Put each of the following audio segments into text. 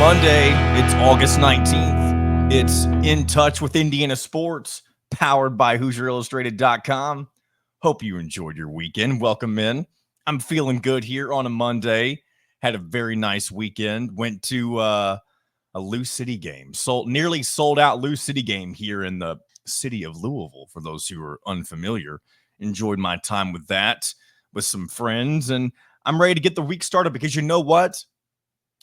Monday. It's August 19th. It's In Touch with Indiana Sports, powered by HoosierIllustrated.com. Hope you enjoyed your weekend. Welcome in. I'm feeling good here on a Monday. Had a very nice weekend. Went to a Lou City game. Nearly sold out Lou City game here in the city of Louisville, for those who are unfamiliar. Enjoyed my time with that, with some friends, and I'm ready to get the week started because you know what?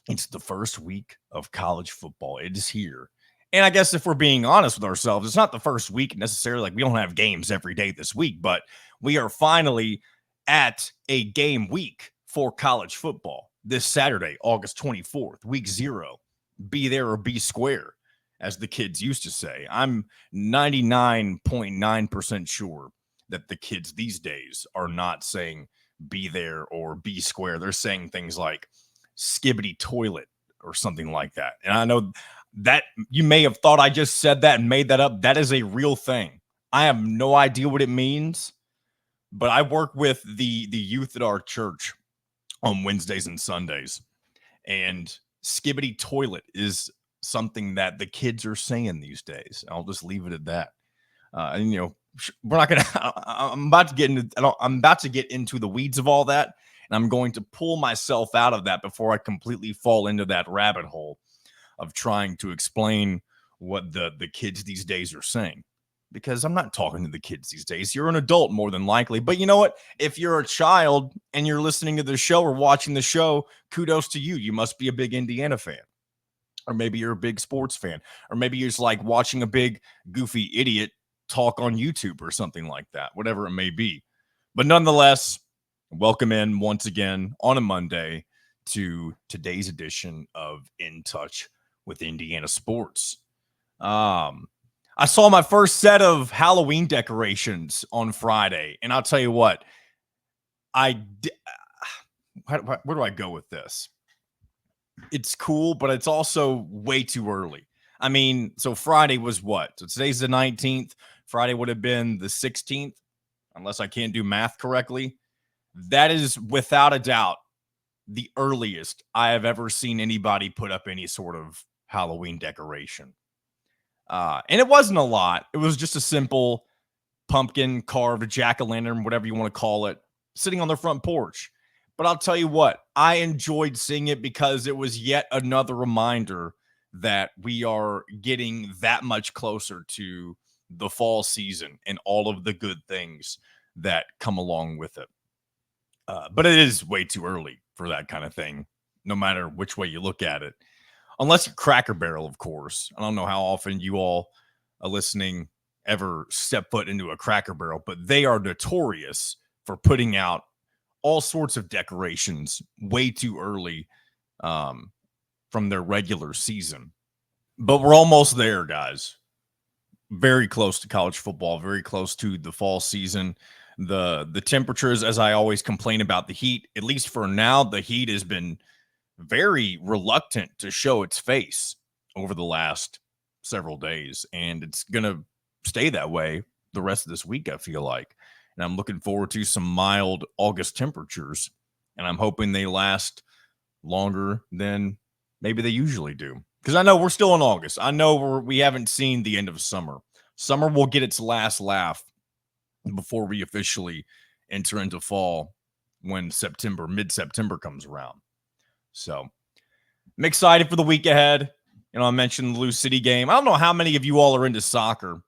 It's the first week of college football. It is here. And I guess if we're being honest with ourselves, it's not the first week necessarily. Like, we don't have games every day this week, but we are finally at a game week for college football this Saturday, August 24th, week 0. Be there or be square, as the kids used to say. I'm 99.9% sure that the kids these days are not saying be there or be square. They're saying things like skibbity toilet or something like that. And I know that you may have thought I just said that and made that up. That is a real thing. I have no idea what it means, but I work with the youth at our church on Wednesdays and Sundays, and skibbity toilet is something that the kids are saying these days. I'll just leave it at that. And you know, we're not gonna. I'm about to get into. I'm about to get into the weeds of all that, and I'm going to pull myself out of that before I completely fall into that rabbit hole of trying to explain what the kids these days are saying. Because I'm not talking to the kids these days. You're an adult more than likely. But you know what? If you're a child and you're listening to the show or watching the show, kudos to you. You must be a big Indiana fan. Or maybe you're a big sports fan. Or maybe you're just like watching a big goofy idiot talk on YouTube or something like that. Whatever it may be. But nonetheless, welcome in once again on a Monday to today's edition of In Touch with Indiana Sports. I saw my first set of Halloween decorations on Friday, and I'll tell you what, where do I go with this? It's cool, but it's also way too early. I mean, so Friday was what? So today's the 19th. Friday would have been the 16th, unless I can't do math correctly. That is without a doubt the earliest I have ever seen anybody put up any sort of Halloween decoration. And it wasn't a lot. It was just a simple pumpkin carved jack-o'-lantern, whatever you want to call it, sitting on their front porch. But I'll tell you what, I enjoyed seeing it because it was yet another reminder that we are getting that much closer to the fall season and all of the good things that come along with it. But it is way too early for that kind of thing, no matter which way you look at it. Unless you're Cracker Barrel, of course. I don't know how often you all are listening ever step foot into a Cracker Barrel, but they are notorious for putting out all sorts of decorations way too early from their regular season. But we're almost there, guys. Very close to college football, very close to the fall season. The temperatures, as I always complain about the heat, at least for now, the heat has been very reluctant to show its face over the last several days, and it's gonna stay that way the rest of this week, I feel like. And I'm looking forward to some mild August temperatures, and I'm hoping they last longer than maybe they usually do, because I know we're still in August. I know we haven't seen the end of summer. Summer will get its last laugh before we officially enter into fall when mid-September comes around. So I'm excited for the week ahead. You know, I mentioned the Lou City game. I don't know how many of you all are into soccer.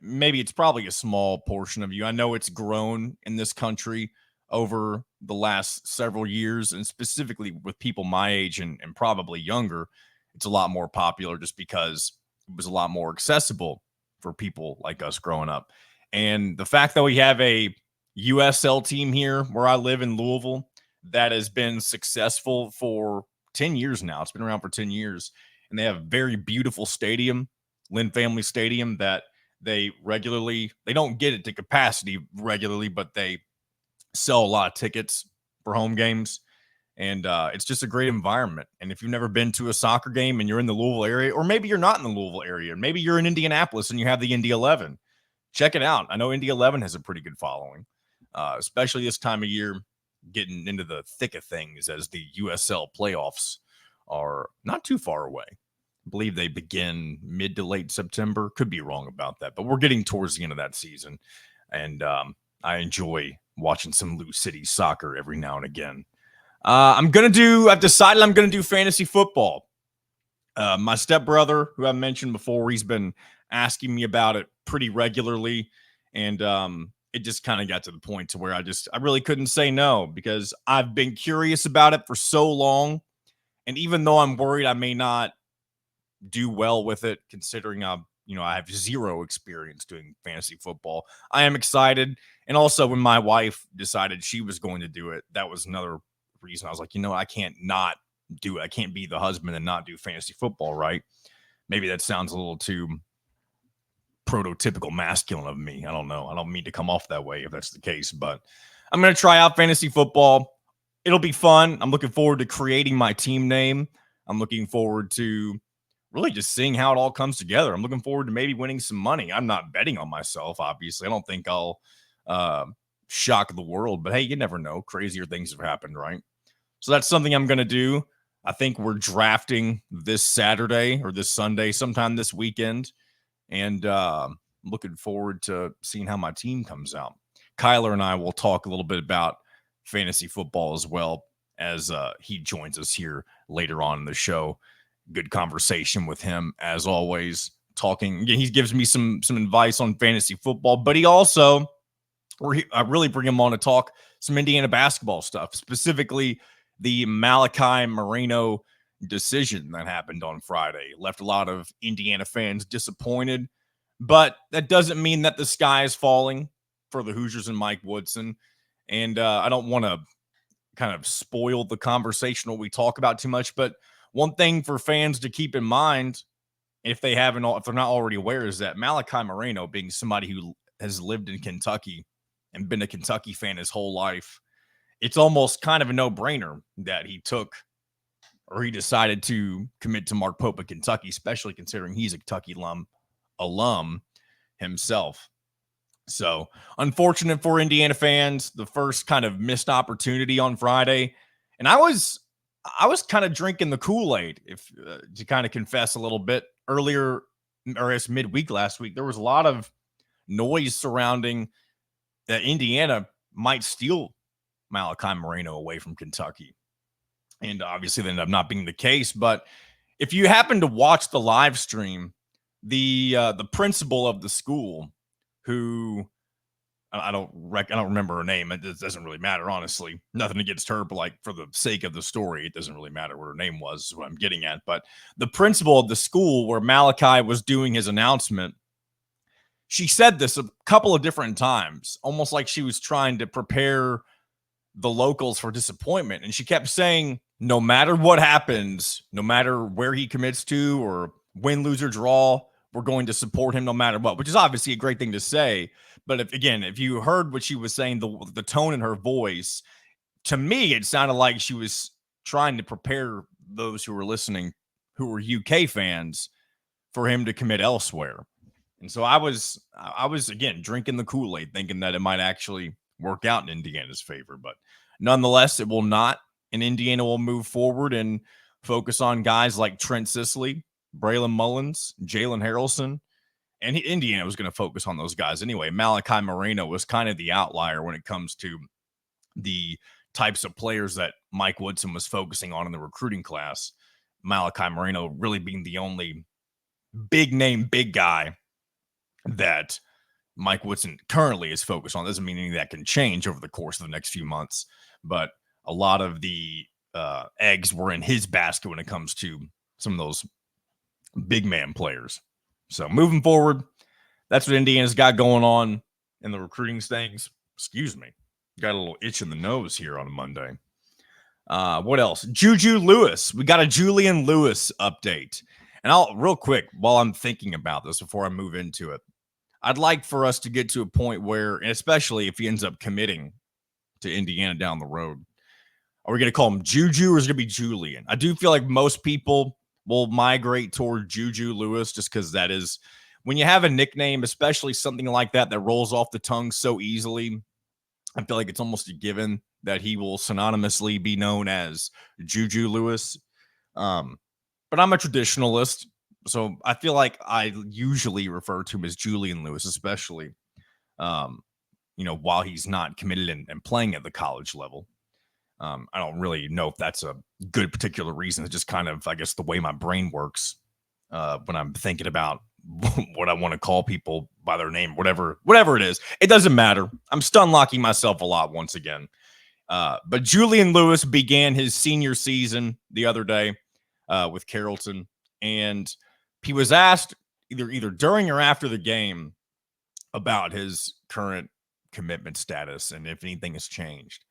Maybe it's probably a small portion of you. I know it's grown in this country over the last several years, and specifically with people my age and probably younger, it's a lot more popular just because it was a lot more accessible for people like us growing up. And the fact that we have a USL team here where I live in Louisville that has been successful for 10 years now. It's been around for 10 years. And they have a very beautiful stadium, Lynn Family Stadium, that they don't get it to capacity regularly, but they sell a lot of tickets for home games. And it's just a great environment. And if you've never been to a soccer game and you're in the Louisville area, or maybe you're not in the Louisville area, maybe you're in Indianapolis and you have the Indy 11, check it out. I know Indy 11 has a pretty good following, especially this time of year, getting into the thick of things as the USL playoffs are not too far away. I believe they begin mid to late September. Could be wrong about that, but we're getting towards the end of that season. And I enjoy watching some Lou City soccer every now and again. I've decided I'm going to do fantasy football. My stepbrother, who I mentioned before, he's been asking me about it pretty regularly. And it just kind of got to the point to where I really couldn't say no, because I've been curious about it for so long. And even though I'm worried I may not do well with it, considering I have zero experience doing fantasy football, I am excited. And also, when my wife decided she was going to do it, that was another reason I was like, I can't not do it. I can't be the husband and not do fantasy football, right? Maybe that sounds a little too prototypical masculine of me. I don't know. I don't mean to come off that way if that's the case, but I'm going to try out fantasy football. It'll be fun. I'm looking forward to creating my team name. I'm looking forward to really just seeing how it all comes together. I'm looking forward to maybe winning some money. I'm not betting on myself, obviously. I don't think I'll shock the world, but hey, you never know. Crazier things have happened, right? So that's something I'm going to do. I think we're drafting this Saturday or this Sunday, sometime this weekend. And looking forward to seeing how my team comes out. Kyler and I will talk a little bit about fantasy football as well, as he joins us here later on in the show. Good conversation with him, as always. Talking, he gives me some advice on fantasy football, but he also, I really bring him on to talk some Indiana basketball stuff, specifically the Malachi Moreno decision that happened on Friday. Left a lot of Indiana fans disappointed, but that doesn't mean that the sky is falling for the Hoosiers and Mike Woodson. And I don't want to kind of spoil the conversation what we talk about too much, but one thing for fans to keep in mind, if they're not already aware, is that Malachi Moreno, being somebody who has lived in Kentucky and been a Kentucky fan his whole life, it's almost kind of a no-brainer that he decided to commit to Mark Pope at Kentucky, especially considering he's a Kentucky alum himself. So unfortunate for Indiana fans, the first kind of missed opportunity on Friday. And I was kind of drinking the Kool-Aid, if to kind of confess a little bit. Earlier, or as midweek last week, there was a lot of noise surrounding that Indiana might steal Malachi Moreno away from Kentucky. And obviously that ended up not being the case. But if you happen to watch the live stream, the principal of the school, who I don't remember her name. It doesn't really matter, honestly. Nothing against her, but for the sake of the story, it doesn't really matter what her name was, is what I'm getting at. But the principal of the school where Malachi was doing his announcement, she said this a couple of different times, almost like she was trying to prepare the locals for disappointment. And she kept saying, no matter what happens, no matter where he commits to or win, lose, or draw, we're going to support him no matter what, which is obviously a great thing to say. But if you heard what she was saying, the tone in her voice, to me, it sounded like she was trying to prepare those who were listening, who were UK fans, for him to commit elsewhere. And so I was again, drinking the Kool-Aid, thinking that it might actually work out in Indiana's favor. But nonetheless, it will not. And Indiana will move forward and focus on guys like Trent Sisley, Braylon Mullins, Jalen Harrelson. And Indiana was going to focus on those guys anyway. Malachi Moreno was kind of the outlier when it comes to the types of players that Mike Woodson was focusing on in the recruiting class. Malachi Moreno really being the only big name, big guy that Mike Woodson currently is focused on. Doesn't mean any of that can change over the course of the next few months, but a lot of the eggs were in his basket when it comes to some of those big man players. So moving forward, that's what Indiana's got going on in the recruiting things. Excuse me. Got a little itch in the nose here on a Monday. What else? Juju Lewis. We got a Julian Lewis update. And I'll real quick, while I'm thinking about this before I move into it, I'd like for us to get to a point where, and especially if he ends up committing to Indiana down the road, are we going to call him Juju or is it going to be Julian? I do feel like most people will migrate toward Juju Lewis just because that is, when you have a nickname, especially something like that rolls off the tongue so easily, I feel like it's almost a given that he will synonymously be known as Juju Lewis. But I'm a traditionalist, so I feel like I usually refer to him as Julian Lewis, especially um, while he's not committed and playing at the college level. I don't really know if that's a good particular reason. It's just kind of, I guess, the way my brain works when I'm thinking about what I want to call people by their name, whatever it is. It doesn't matter. I'm stun locking myself a lot once again. But Julian Lewis began his senior season the other day with Carrollton, and he was asked either during or after the game about his current commitment status and if anything has changed.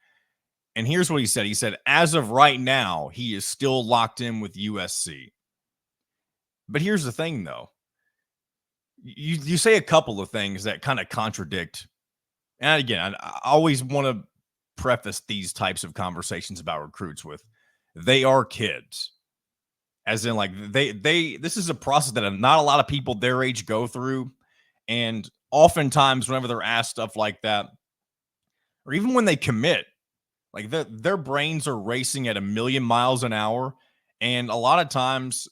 And here's what he said. He said, as of right now, he is still locked in with USC. But here's the thing, though. You say a couple of things that kind of contradict. And again, I always want to preface these types of conversations about recruits with, they are kids. As in, like, this is a process that not a lot of people their age go through. And oftentimes, whenever they're asked stuff like that, or even when they commit, like their brains are racing at 1,000,000 miles an hour. And a lot of times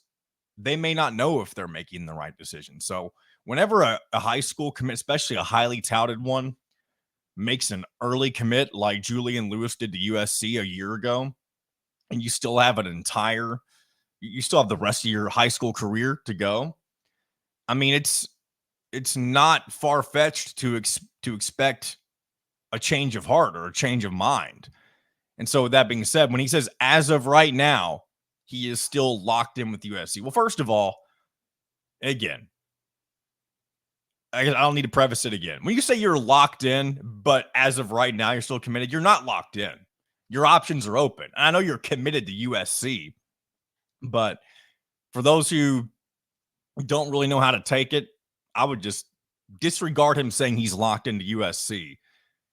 they may not know if they're making the right decision. So whenever a high school commit, especially a highly touted one, makes an early commit like Julian Lewis did to USC a year ago, and you still have you still have the rest of your high school career to go. I mean, it's not far-fetched to expect a change of heart or a change of mind. And so with that being said, when he says as of right now, he is still locked in with USC. Well, first of all, again, I don't need to preface it again. When you say you're locked in, but as of right now, you're still committed, you're not locked in. Your options are open. And I know you're committed to USC, but for those who don't really know how to take it, I would just disregard him saying he's locked into USC.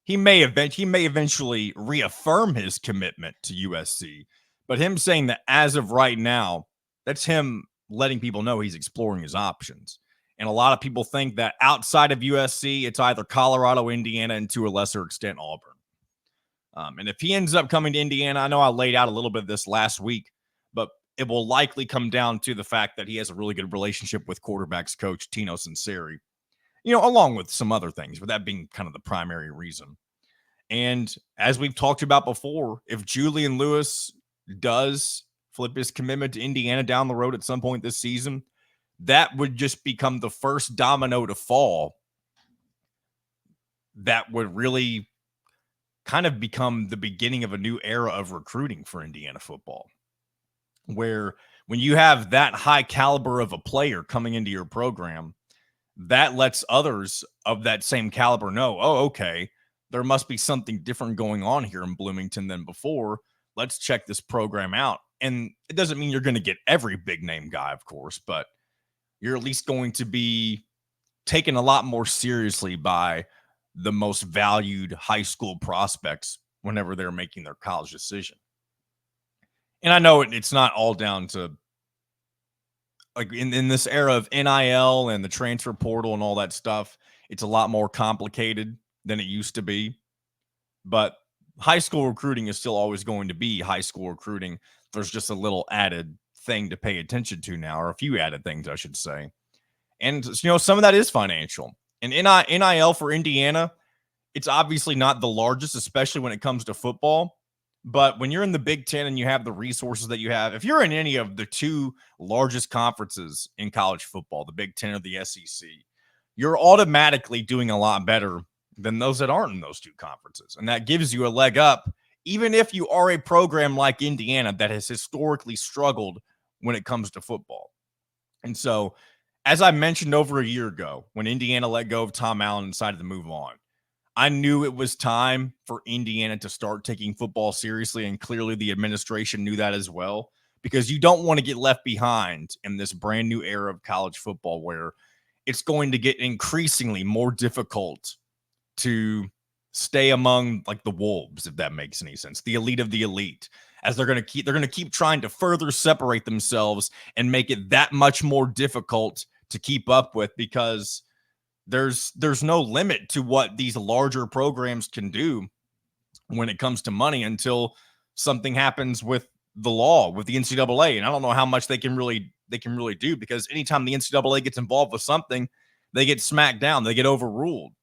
He may eventually reaffirm his commitment to USC, but him saying that as of right now, that's him letting people know he's exploring his options. And a lot of people think that outside of USC, it's either Colorado, Indiana, and to a lesser extent, Auburn. And if he ends up coming to Indiana, I know I laid out a little bit of this last week, but it will likely come down to the fact that he has a really good relationship with quarterbacks coach Tino Sinceri, along with some other things, but that being kind of the primary reason. And as we've talked about before, if Julian Lewis does flip his commitment to Indiana down the road at some point this season, that would just become the first domino to fall that would really kind of become the beginning of a new era of recruiting for Indiana football, where when you have that high caliber of a player coming into your program, that lets others of that same caliber know, oh, okay, there must be something different going on here in Bloomington than before. Let's check this program out. And it doesn't mean you're going to get every big name guy, of course, but you're at least going to be taken a lot more seriously by the most valued high school prospects whenever they're making their college decision. And I know it's not all down to, like, in this era of NIL and the transfer portal and all that stuff, it's a lot more complicated than it used to be. But high school recruiting is still always going to be high school recruiting. There's just a little added thing to pay attention to now, or a few added things, I should say. And, some of that is financial. And NIL for Indiana, it's obviously not the largest, especially when it comes to football. But when you're in the Big Ten and you have the resources that you have, if you're in any of the two largest conferences in college football, the Big Ten or the SEC, you're automatically doing a lot better than those that aren't in those two conferences. And that gives you a leg up, even if you are a program like Indiana that has historically struggled when it comes to football. And so, as I mentioned over a year ago, when Indiana let go of Tom Allen and decided to move on, I knew it was time for Indiana to start taking football seriously, and clearly the administration knew that as well, because you don't want to get left behind in this brand new era of college football where it's going to get increasingly more difficult to stay among, like, the wolves, if that makes any sense, the elite of the elite, as they're going to keep trying to further separate themselves and make it that much more difficult to keep up with, because there's no limit to what these larger programs can do when it comes to money until something happens with the law with the NCAA, and I don't know how much they can really do, because anytime the NCAA gets involved with something, they get smacked down, they get overruled.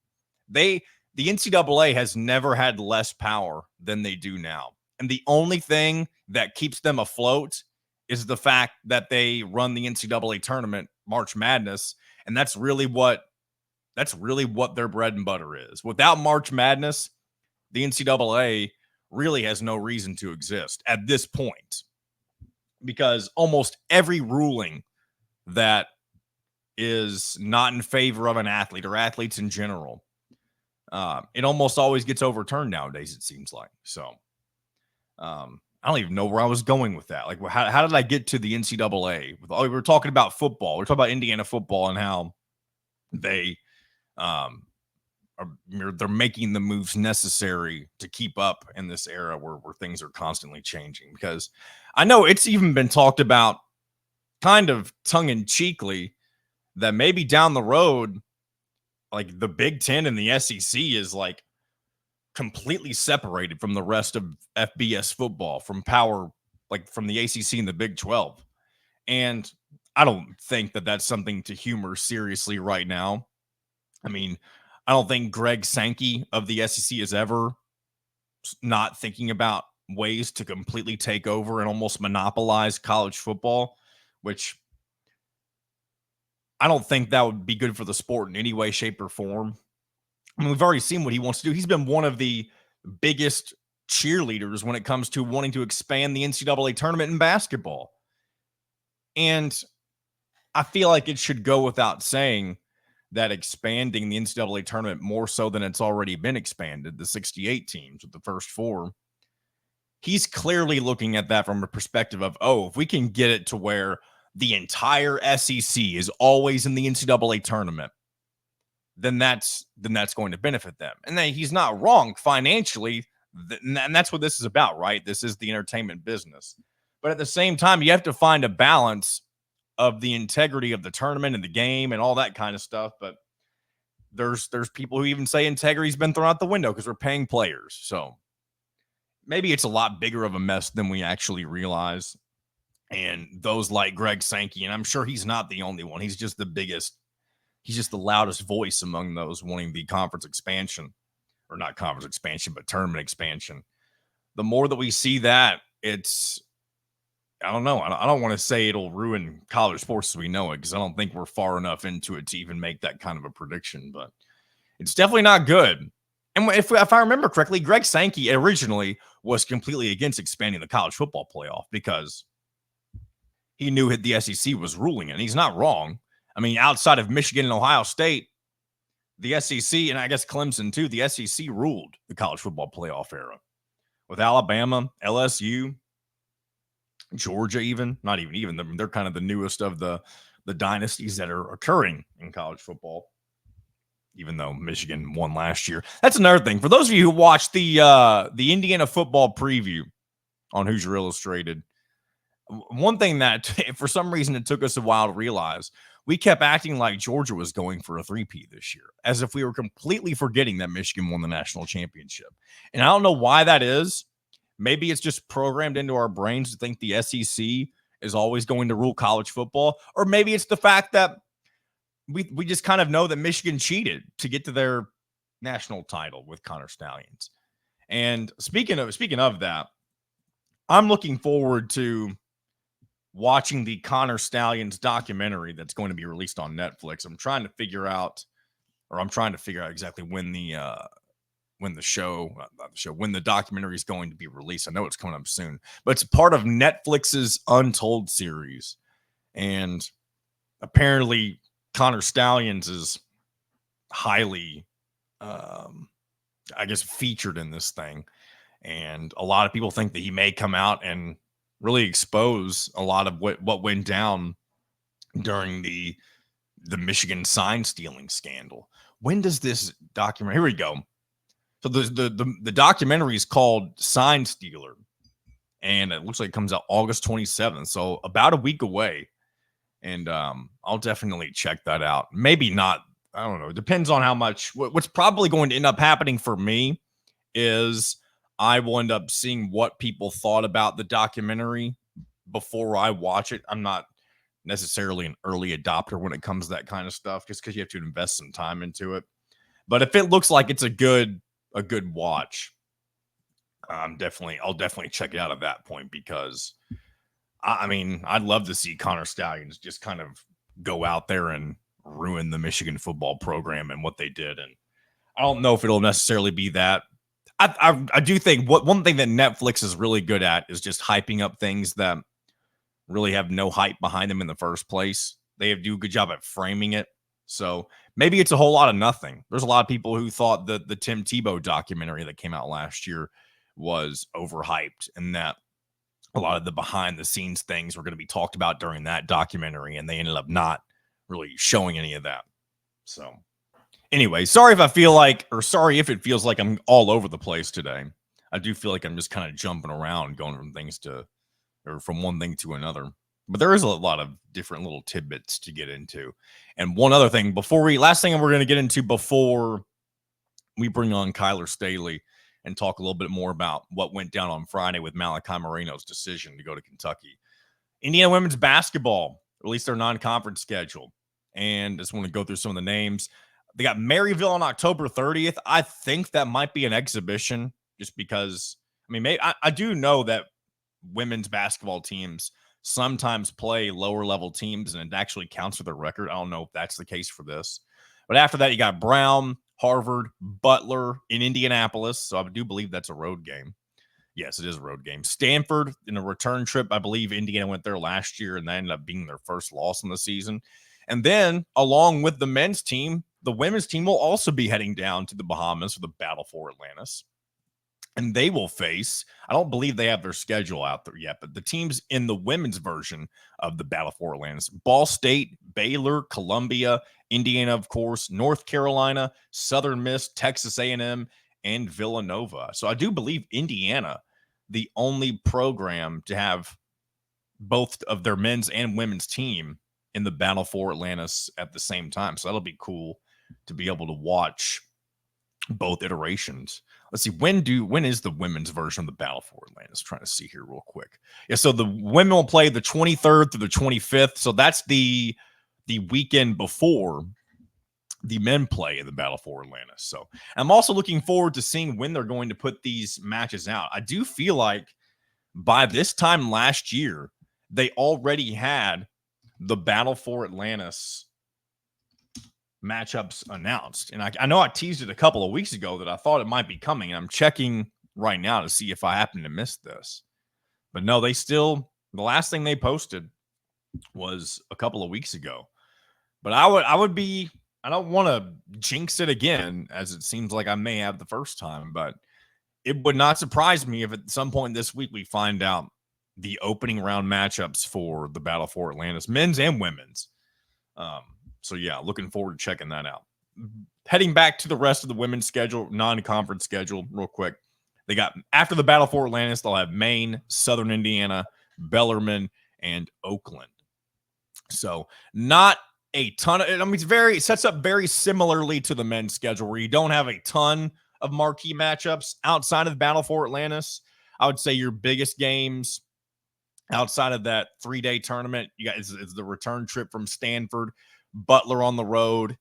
The NCAA has never had less power than they do now. And the only thing that keeps them afloat is the fact that they run the NCAA tournament, March Madness, and that's really what their bread and butter is. Without March Madness, the NCAA really has no reason to exist at this point, because almost every ruling that is not in favor of an athlete or athletes in general, it almost always gets overturned nowadays, it seems like. So I don't even know where I was going with that. Like, how did I get to the NCAA? We were talking about football. We're talking about Indiana football and how they they're making the moves necessary to keep up in this era where things are constantly changing. Because I know it's even been talked about kind of tongue-in-cheekly that maybe down the road, like, the Big Ten and the SEC is like completely separated from the rest of FBS football, from power, like from the ACC and the Big 12. And I don't think that that's something to humor seriously right now. I mean, I don't think Greg Sankey of the SEC is ever not thinking about ways to completely take over and almost monopolize college football, which I don't think that would be good for the sport in any way, shape, or form. I mean, we've already seen what he wants to do. He's been one of the biggest cheerleaders when it comes to wanting to expand the NCAA tournament in basketball. And I feel like it should go without saying that expanding the NCAA tournament more so than it's already been expanded, the 68 teams with the first four, he's clearly looking at that from a perspective of, if we can get it to where the entire SEC is always in the NCAA tournament, then that's going to benefit them. And then he's not wrong financially, and that's what this is about, right? This is the entertainment business. But at the same time, you have to find a balance of the integrity of the tournament and the game and all that kind of stuff. But there's people who even say integrity's been thrown out the window because we're paying players. So maybe it's a lot bigger of a mess than we actually realize. And those like Greg Sankey, and I'm sure he's not the only one. He's just the biggest. He's just the loudest voice among those wanting the conference expansion, or not conference expansion, but tournament expansion. The more that we see that, I don't know. I don't want to say it'll ruin college sports as we know it, because I don't think we're far enough into it to even make that kind of a prediction, but it's definitely not good. And if I remember correctly, Greg Sankey originally was completely against expanding the college football playoff because he knew the SEC was ruling it. And he's not wrong. I mean, outside of Michigan and Ohio State, the SEC, and I guess Clemson too, the SEC ruled the college football playoff era. With Alabama, LSU, Georgia, not even. They're kind of the newest of the dynasties that are occurring in college football, even though Michigan won last year. That's another thing. For those of you who watched the Indiana football preview on Hoosier Illustrated, one thing that for some reason it took us a while to realize, we kept acting like Georgia was going for a three-peat this year, as if we were completely forgetting that Michigan won the national championship. And I don't know why that is. Maybe it's just programmed into our brains to think the SEC is always going to rule college football. Or maybe it's the fact that we just kind of know that Michigan cheated to get to their national title with Connor Stallions. And speaking of that, I'm looking forward to watching the Connor Stallions documentary that's going to be released on Netflix. I'm trying to figure out exactly when when the documentary is going to be released. I know it's coming up soon, but it's part of Netflix's Untold series. And apparently Connor Stallions is highly, featured in this thing. And a lot of people think that he may come out and really expose a lot of what went down during the Michigan sign stealing scandal. When does this documentary? Here we go. So the documentary is called Sign Stealer, and it looks like it comes out August 27th. So about a week away. And I'll definitely check that out. Maybe not. I don't know. It depends on how much. What's probably going to end up happening for me is I will end up seeing what people thought about the documentary before I watch it. I'm not necessarily an early adopter when it comes to that kind of stuff, just because you have to invest some time into it. But if it looks like it's a good watch, I'll definitely check it out at that point, because I mean, I'd love to see Connor Stallions just kind of go out there and ruin the Michigan football program and what they did. And I don't know if it'll necessarily be that. I do think one thing that Netflix is really good at is just hyping up things that really have no hype behind them in the first place. They do a good job at framing it. So maybe it's a whole lot of nothing. There's a lot of people who thought that the Tim Tebow documentary that came out last year was overhyped, and that a lot of the behind the scenes things were going to be talked about during that documentary, and they ended up not really showing any of that. So anyway, sorry if it feels like I'm all over the place today. I do feel like I'm just kind of jumping around, going from one thing to another. But there is a lot of different little tidbits to get into. And one other thing last thing we're going to get into before we bring on Kyler Staley and talk a little bit more about what went down on Friday with Malachi Moreno's decision to go to Kentucky. Indiana women's basketball released their non-conference schedule. And I just want to go through some of the names. They got Maryville on October 30th. I think that might be an exhibition, just because, I do know that women's basketball teams sometimes play lower level teams and it actually counts for their record. I don't know if that's the case for this. But after that, you got Brown, Harvard, Butler in Indianapolis. So I do believe that's a road game. Yes, it is a road game. Stanford in a return trip. I believe Indiana went there last year, and that ended up being their first loss in the season. And then, along with the men's team, the women's team will also be heading down to the Bahamas for the Battle for Atlantis. And they will face, I don't believe they have their schedule out there yet, but the teams in the women's version of the Battle for Atlantis: Ball State, Baylor, Columbia, Indiana, of course, North Carolina, Southern Miss, Texas A&M, and Villanova. So I do believe Indiana, the only program to have both of their men's and women's team in the Battle for Atlantis at the same time. So that'll be cool to be able to watch both iterations. Let's see, when is the women's version of the Battle for Atlantis? Trying to see here real quick. Yeah, so the women will play the 23rd through the 25th. So that's the weekend before the men play in the Battle for Atlantis. So I'm also looking forward to seeing when they're going to put these matches out. I do feel like by this time last year, they already had the Battle for Atlantis matchups announced. And I know I teased it a couple of weeks ago that I thought it might be coming. And I'm checking right now to see if I happen to miss this. But no, the last thing they posted was a couple of weeks ago. But I don't want to jinx it again, as it seems like I may have the first time, but it would not surprise me if at some point this week we find out the opening round matchups for the Battle for Atlantis, men's and women's. So yeah, looking forward to checking that out. Heading back to the rest of the women's schedule, non-conference schedule, real quick. They got, after the Battle for Atlantis, they'll have Maine, Southern Indiana, Bellarmine, and Oakland. So not a ton of, it sets up very similarly to the men's schedule, where you don't have a ton of marquee matchups outside of the Battle for Atlantis. I would say your biggest games outside of that 3-day tournament, you got is the return trip from Stanford, Butler on the road,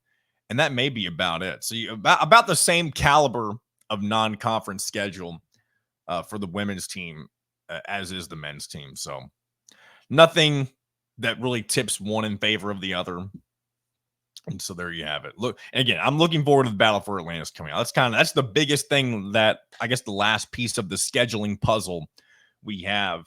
and that may be about it. So about the same caliber of non-conference schedule for the women's team as is the men's team. So nothing that really tips one in favor of the other. And so there you have it. Look, and again, I'm looking forward to the Battle for Atlantis coming out. That's the biggest thing, that I guess the last piece of the scheduling puzzle we have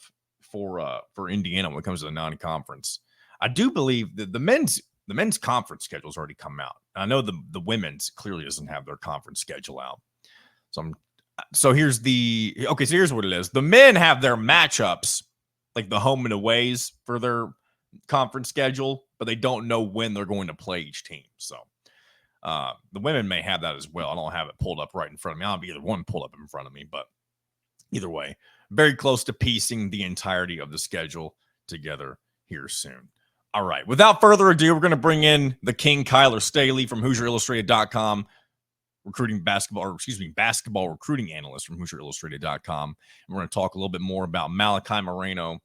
for Indiana when it comes to the non-conference. I do believe that the men's conference schedule's already come out. I know the women's clearly doesn't have their conference schedule out. So here's what it is. The men have their matchups, like the home and aways for their conference schedule, but they don't know when they're going to play each team. So the women may have that as well. I don't have it pulled up right in front of me. I don't have either one pulled up in front of me, but either way, very close to piecing the entirety of the schedule together here soon. All right, without further ado, we're going to bring in the King, Kyler Staley from HoosierIllustrated.com. basketball recruiting analyst from HoosierIllustrated.com. And we're going to talk a little bit more about Malachi Moreno.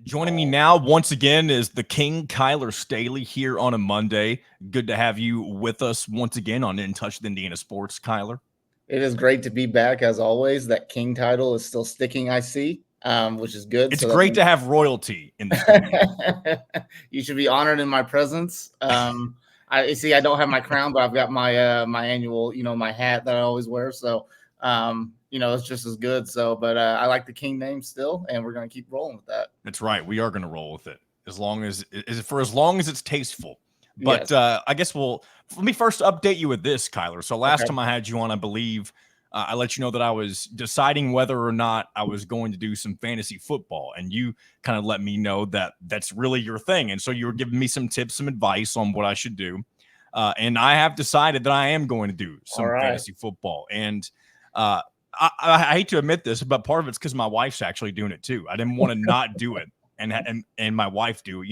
Joining me now once again is the King, Kyler Staley, here on a Monday. Good to have you with us once again on In Touch with Indiana Sports, Kyler. It is great to be back as always. That King title is still sticking, I see, which is good. It's great to have royalty in the studio. You should be honored in my presence. I see I don't have my crown, but I've got my my annual, my hat that I always wear. So it's just as good. So, but I like the King name still, and we're gonna keep rolling with that. That's right. We are gonna roll with it as long as it's tasteful. But yes. I guess let me first update you with this, Kyler. So last time I had you on, I believe I let you know that I was deciding whether or not I was going to do some fantasy football, and you kind of let me know that that's really your thing. And so you were giving me some tips, some advice on what I should do. And I have decided that I am going to do some fantasy football. And I hate to admit this, but part of it's because my wife's actually doing it too. I didn't want to not do it, and my wife do.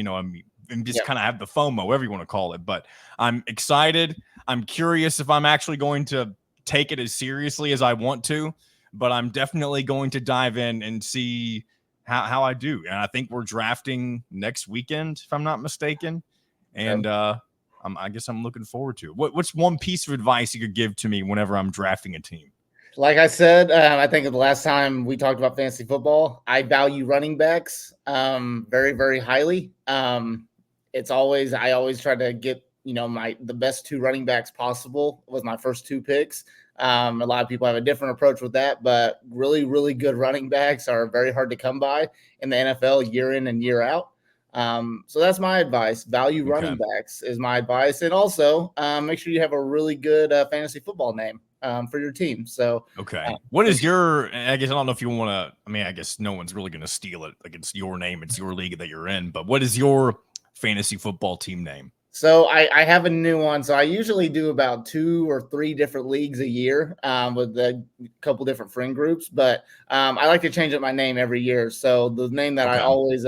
And just kind of have the FOMO, whatever you want to call it. But I'm excited. I'm curious if I'm actually going to take it as seriously as I want to. But I'm definitely going to dive in and see how I do. And I think we're drafting next weekend, if I'm not mistaken. And I guess I'm looking forward to it. What's one piece of advice you could give to me whenever I'm drafting a team? Like I said, I think the last time we talked about fantasy football, I value running backs very, very highly. I always try to get, the best two running backs possible with my first two picks. A lot of people have a different approach with that, but really, really good running backs are very hard to come by in the NFL year in and year out. So that's my advice. Value running backs is my advice. And also make sure you have a really good fantasy football name for your team. So, what is I guess I don't know if you want to, I guess no one's really going to steal it. Like, it's your name, it's your league that you're in, but what is your fantasy football team name? So I have a new one. So I usually do about 2 or 3 different leagues a year with a couple different friend groups, but I like to change up my name every year. So the name that I always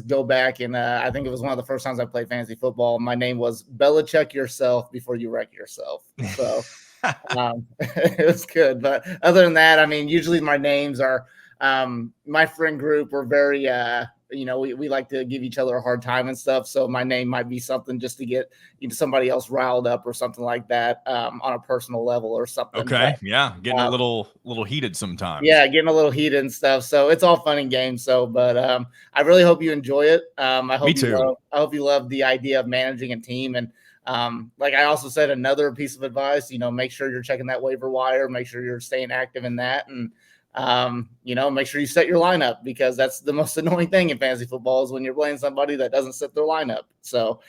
go back, and I think it was one of the first times I played fantasy football. My name was Belichick yourself before you wreck yourself. So it was good. But other than that, usually my names are my friend group. We're very, we like to give each other a hard time and stuff. So my name might be something just to get somebody else riled up or something like that on a personal level or something. Okay. But, getting a little heated sometimes. Yeah, getting a little heated and stuff. So it's all fun and games. So, but I really hope you enjoy it. I hope you love the idea of managing a team. And like I also said, another piece of advice, make sure you're checking that waiver wire, make sure you're staying active in that. And make sure you set your lineup, because that's the most annoying thing in fantasy football is when you're playing somebody that doesn't set their lineup. So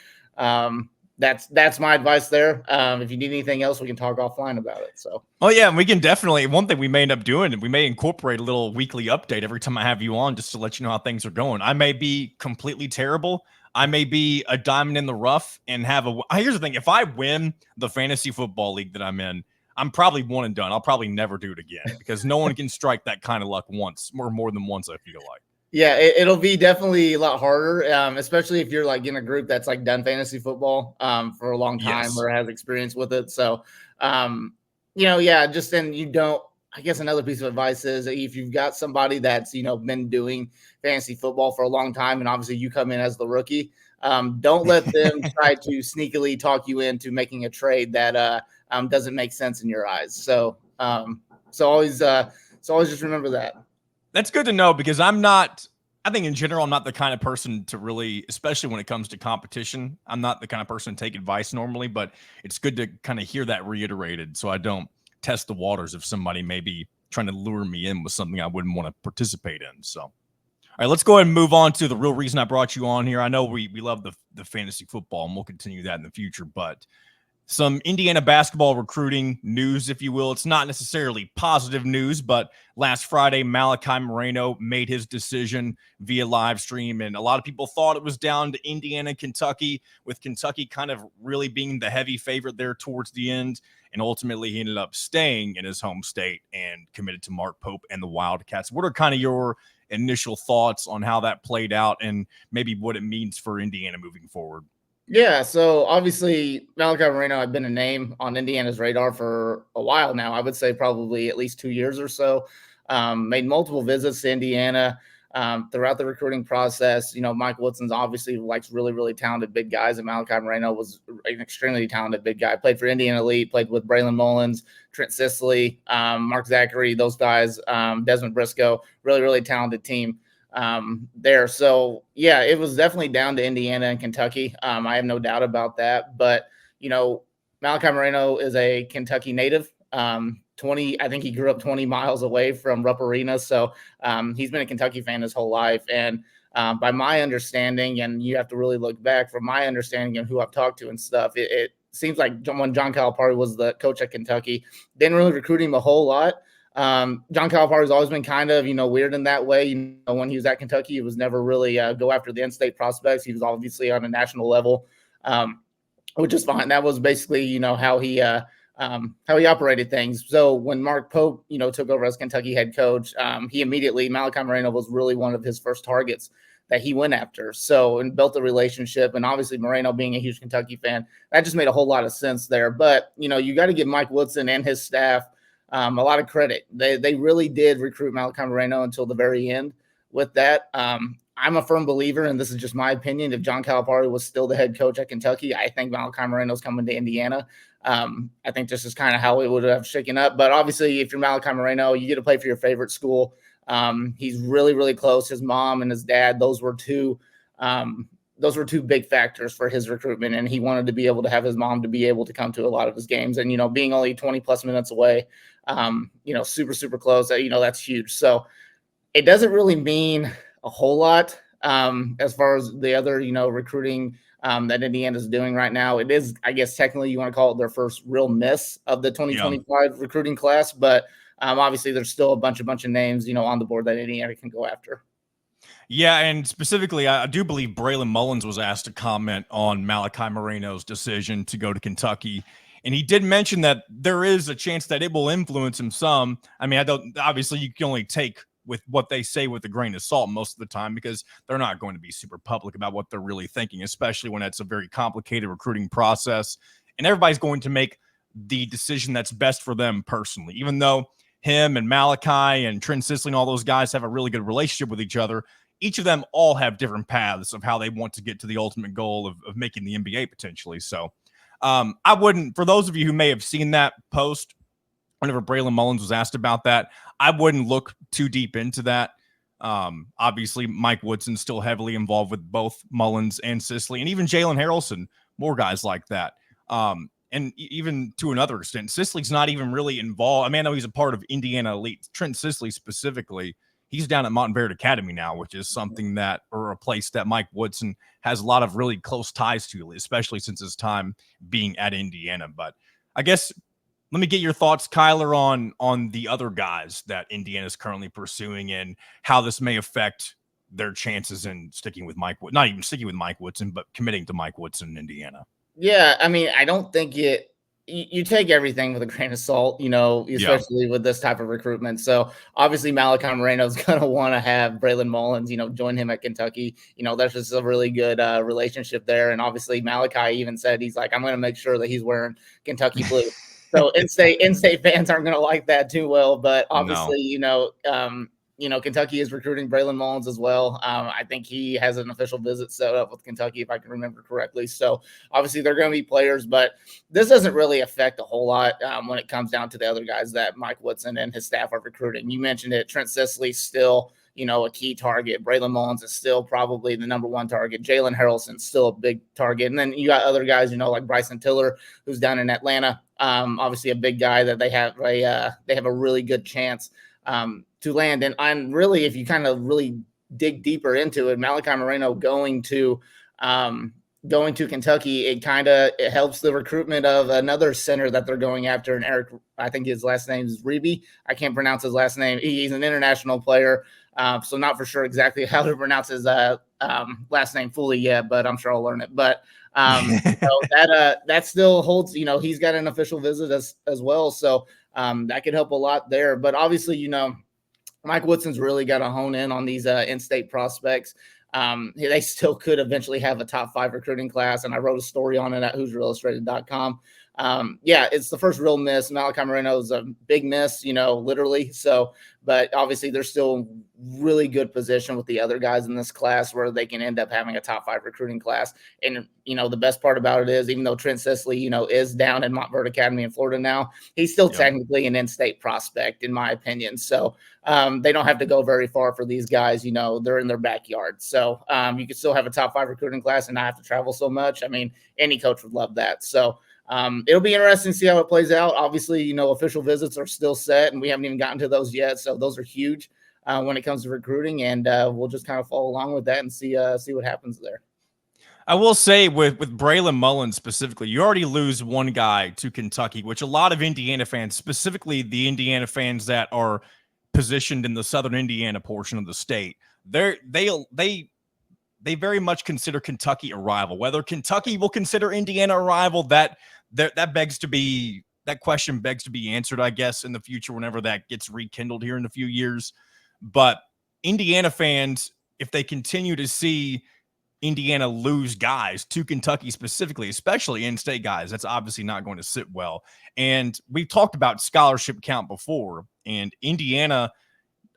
that's my advice there. If you need anything else, we can talk offline about it. So, we can definitely. One thing we may end up doing, we may incorporate a little weekly update every time I have you on, just to let you know how things are going. I may be completely terrible. I may be a diamond in the rough and here's the thing. If I win the fantasy football league that I'm in, I'm probably one and done. I'll probably never do it again, because no one can strike that kind of luck once or more than once, I feel like. Yeah, it'll be definitely a lot harder, especially if you're like in a group that's like done fantasy football for a long time or has experience with it. So, just then you don't. I guess another piece of advice is if you've got somebody that's been doing fantasy football for a long time, and obviously you come in as the rookie, don't let them try to sneakily talk you into making a trade that doesn't make sense in your eyes. So always just remember that. That's good to know, because I think in general, I'm not the kind of person to really, especially when it comes to competition, I'm not the kind of person to take advice normally, but it's good to kind of hear that reiterated so I don't test the waters if somebody may be trying to lure me in with something I wouldn't want to participate in. So, all right, let's go ahead and move on to the real reason I brought you on here. I know we love the fantasy football, and we'll continue that in the future, but some Indiana basketball recruiting news, if you will. It's not necessarily positive news, but last Friday, Malachi Moreno made his decision via live stream, and a lot of people thought it was down to Indiana, Kentucky, with Kentucky kind of really being the heavy favorite there towards the end, and ultimately he ended up staying in his home state and committed to Mark Pope and the Wildcats. What are kind of your initial thoughts on how that played out and maybe what it means for Indiana moving forward? Yeah, so obviously Malachi Moreno had been a name on Indiana's radar for a while now. I would say probably at least 2 years or so. Made multiple visits to Indiana throughout the recruiting process. Mike Woodson's obviously likes really, really talented big guys, and Malachi Moreno was an extremely talented big guy. Played for Indiana Elite, played with Braylon Mullins, Trent Sisley, Mark Zachary, those guys, Desmond Briscoe, really, really talented team there. So yeah, it was definitely down to Indiana and Kentucky. I have no doubt about that. But Malachi Moreno is a Kentucky native. 20, I think he grew up 20 miles away from Rupp Arena. So he's been a Kentucky fan his whole life. And by my understanding, and you have to really look back from my understanding and who I've talked to and stuff, it seems like when John Calipari was the coach at Kentucky, didn't really recruit him a whole lot. John Calipari has always been kind of, weird in that way. When he was at Kentucky, it was never really go after the in-state prospects. He was obviously on a national level, which is fine. That was basically, how he operated things. So when Mark Pope, took over as Kentucky head coach, Malachi Moreno was really one of his first targets that he went after. So, and built a relationship. And obviously Moreno being a huge Kentucky fan, that just made a whole lot of sense there. But, you got to give Mike Woodson and his staff a lot of credit. They really did recruit Malachi Moreno until the very end with that. I'm a firm believer, and this is just my opinion, if John Calipari was still the head coach at Kentucky, I think Malachi Moreno's coming to Indiana. I think this is kind of how it would have shaken up. But obviously, if you're Malachi Moreno, you get to play for your favorite school. He's really, really close. His mom and his dad, those were two big factors for his recruitment. And he wanted to be able to have his mom to be able to come to a lot of his games. And, being only 20 plus minutes away, super, super close, that's huge. So it doesn't really mean a whole lot as far as the other, recruiting that Indiana's doing right now. It is, I guess, technically you want to call it their first real miss of the 2025 recruiting class. But obviously there's still a bunch of names, on the board that Indiana can go after. Yeah, and specifically, I do believe Braylon Mullins was asked to comment on Malachi Moreno's decision to go to Kentucky. And he did mention that there is a chance that it will influence him some. I mean, obviously you can only take with what they say with a grain of salt most of the time, because they're not going to be super public about what they're really thinking, especially when it's a very complicated recruiting process. And everybody's going to make the decision that's best for them personally, even though him and Malachi and Trent Sisley and all those guys have a really good relationship with each other. Each of them all have different paths of how they want to get to the ultimate goal of making the NBA potentially. So I wouldn't, for those of you who may have seen that post, whenever Braylon Mullins was asked about that, I wouldn't look too deep into that. Obviously, Mike Woodson's still heavily involved with both Mullins and Sisley, and even Jalen Harrelson, more guys like that. And even to another extent, Sisley's not even really involved. I mean, I know he's a part of Indiana Elite. Trent Sisley specifically, he's down at Montverde Academy now, which is something that, or a place that Mike Woodson has a lot of really close ties to, especially since his time being at Indiana. But I guess let me get your thoughts, Kyler, on the other guys that Indiana is currently pursuing and how this may affect their chances in sticking with not even sticking with Mike Woodson, but committing to Mike Woodson in Indiana. Yeah, I mean, I don't think you take everything with a grain of salt, especially with this type of recruitment. So obviously Malachi Moreno is going to want to have Braylon Mullins, join him at Kentucky. There's just a really good relationship there. And obviously Malachi even said, he's like, I'm going to make sure that he's wearing Kentucky blue. So in-state fans aren't going to like that too well, but obviously, Kentucky is recruiting Braylon Mullins as well. I think he has an official visit set up with Kentucky, if I can remember correctly. So obviously they're going to be players, but this doesn't really affect a whole lot when it comes down to the other guys that Mike Woodson and his staff are recruiting. You mentioned it. Trent Sisley still, a key target. Braylon Mullins is still probably the number one target. Jalen Harrelson's still a big target. And then you got other guys, like Bryson Tiller, who's down in Atlanta. Obviously a big guy that they have a really good chance to land. And really, if you kind of really dig deeper into it, Malachi Moreno going to Kentucky, it helps the recruitment of another center that they're going after. And Eric, I think his last name is Reeby. I can't pronounce his last name. He's an international player. So not for sure exactly how to pronounce his last name fully yet, but I'm sure I'll learn it. But that still holds, he's got an official visit as well. So that could help a lot there. But obviously, Mike Woodson's really got to hone in on these in-state prospects. They still could eventually have a top 5 recruiting class. And I wrote a story on it at HoosierIllustrated.com. Yeah, it's the first real miss. Malachi Moreno is a big miss, literally. So, but obviously they're still really good position with the other guys in this class where they can end up having a top 5 recruiting class. And, the best part about it is, even though Trent Sisley, is down in Montverde Academy in Florida now, he's still technically an in-state prospect, in my opinion. So they don't have to go very far for these guys. They're in their backyard. So you can still have a top 5 recruiting class and not have to travel so much. I mean, any coach would love that. So it'll be interesting to see how it plays out. Obviously, official visits are still set and we haven't even gotten to those yet. So those are huge when it comes to recruiting, and we'll just kind of follow along with that and see what happens there. I will say with Braylon Mullins specifically, you already lose one guy to Kentucky, which a lot of Indiana fans, specifically the Indiana fans that are positioned in the southern Indiana portion of the state, they very much consider Kentucky a rival. Whether Kentucky will consider Indiana a rival, that question begs to be answered, I guess, in the future whenever that gets rekindled here in a few years. But Indiana fans, if they continue to see Indiana lose guys to Kentucky specifically, especially in-state guys, that's obviously not going to sit well. And we've talked about scholarship count before, and Indiana,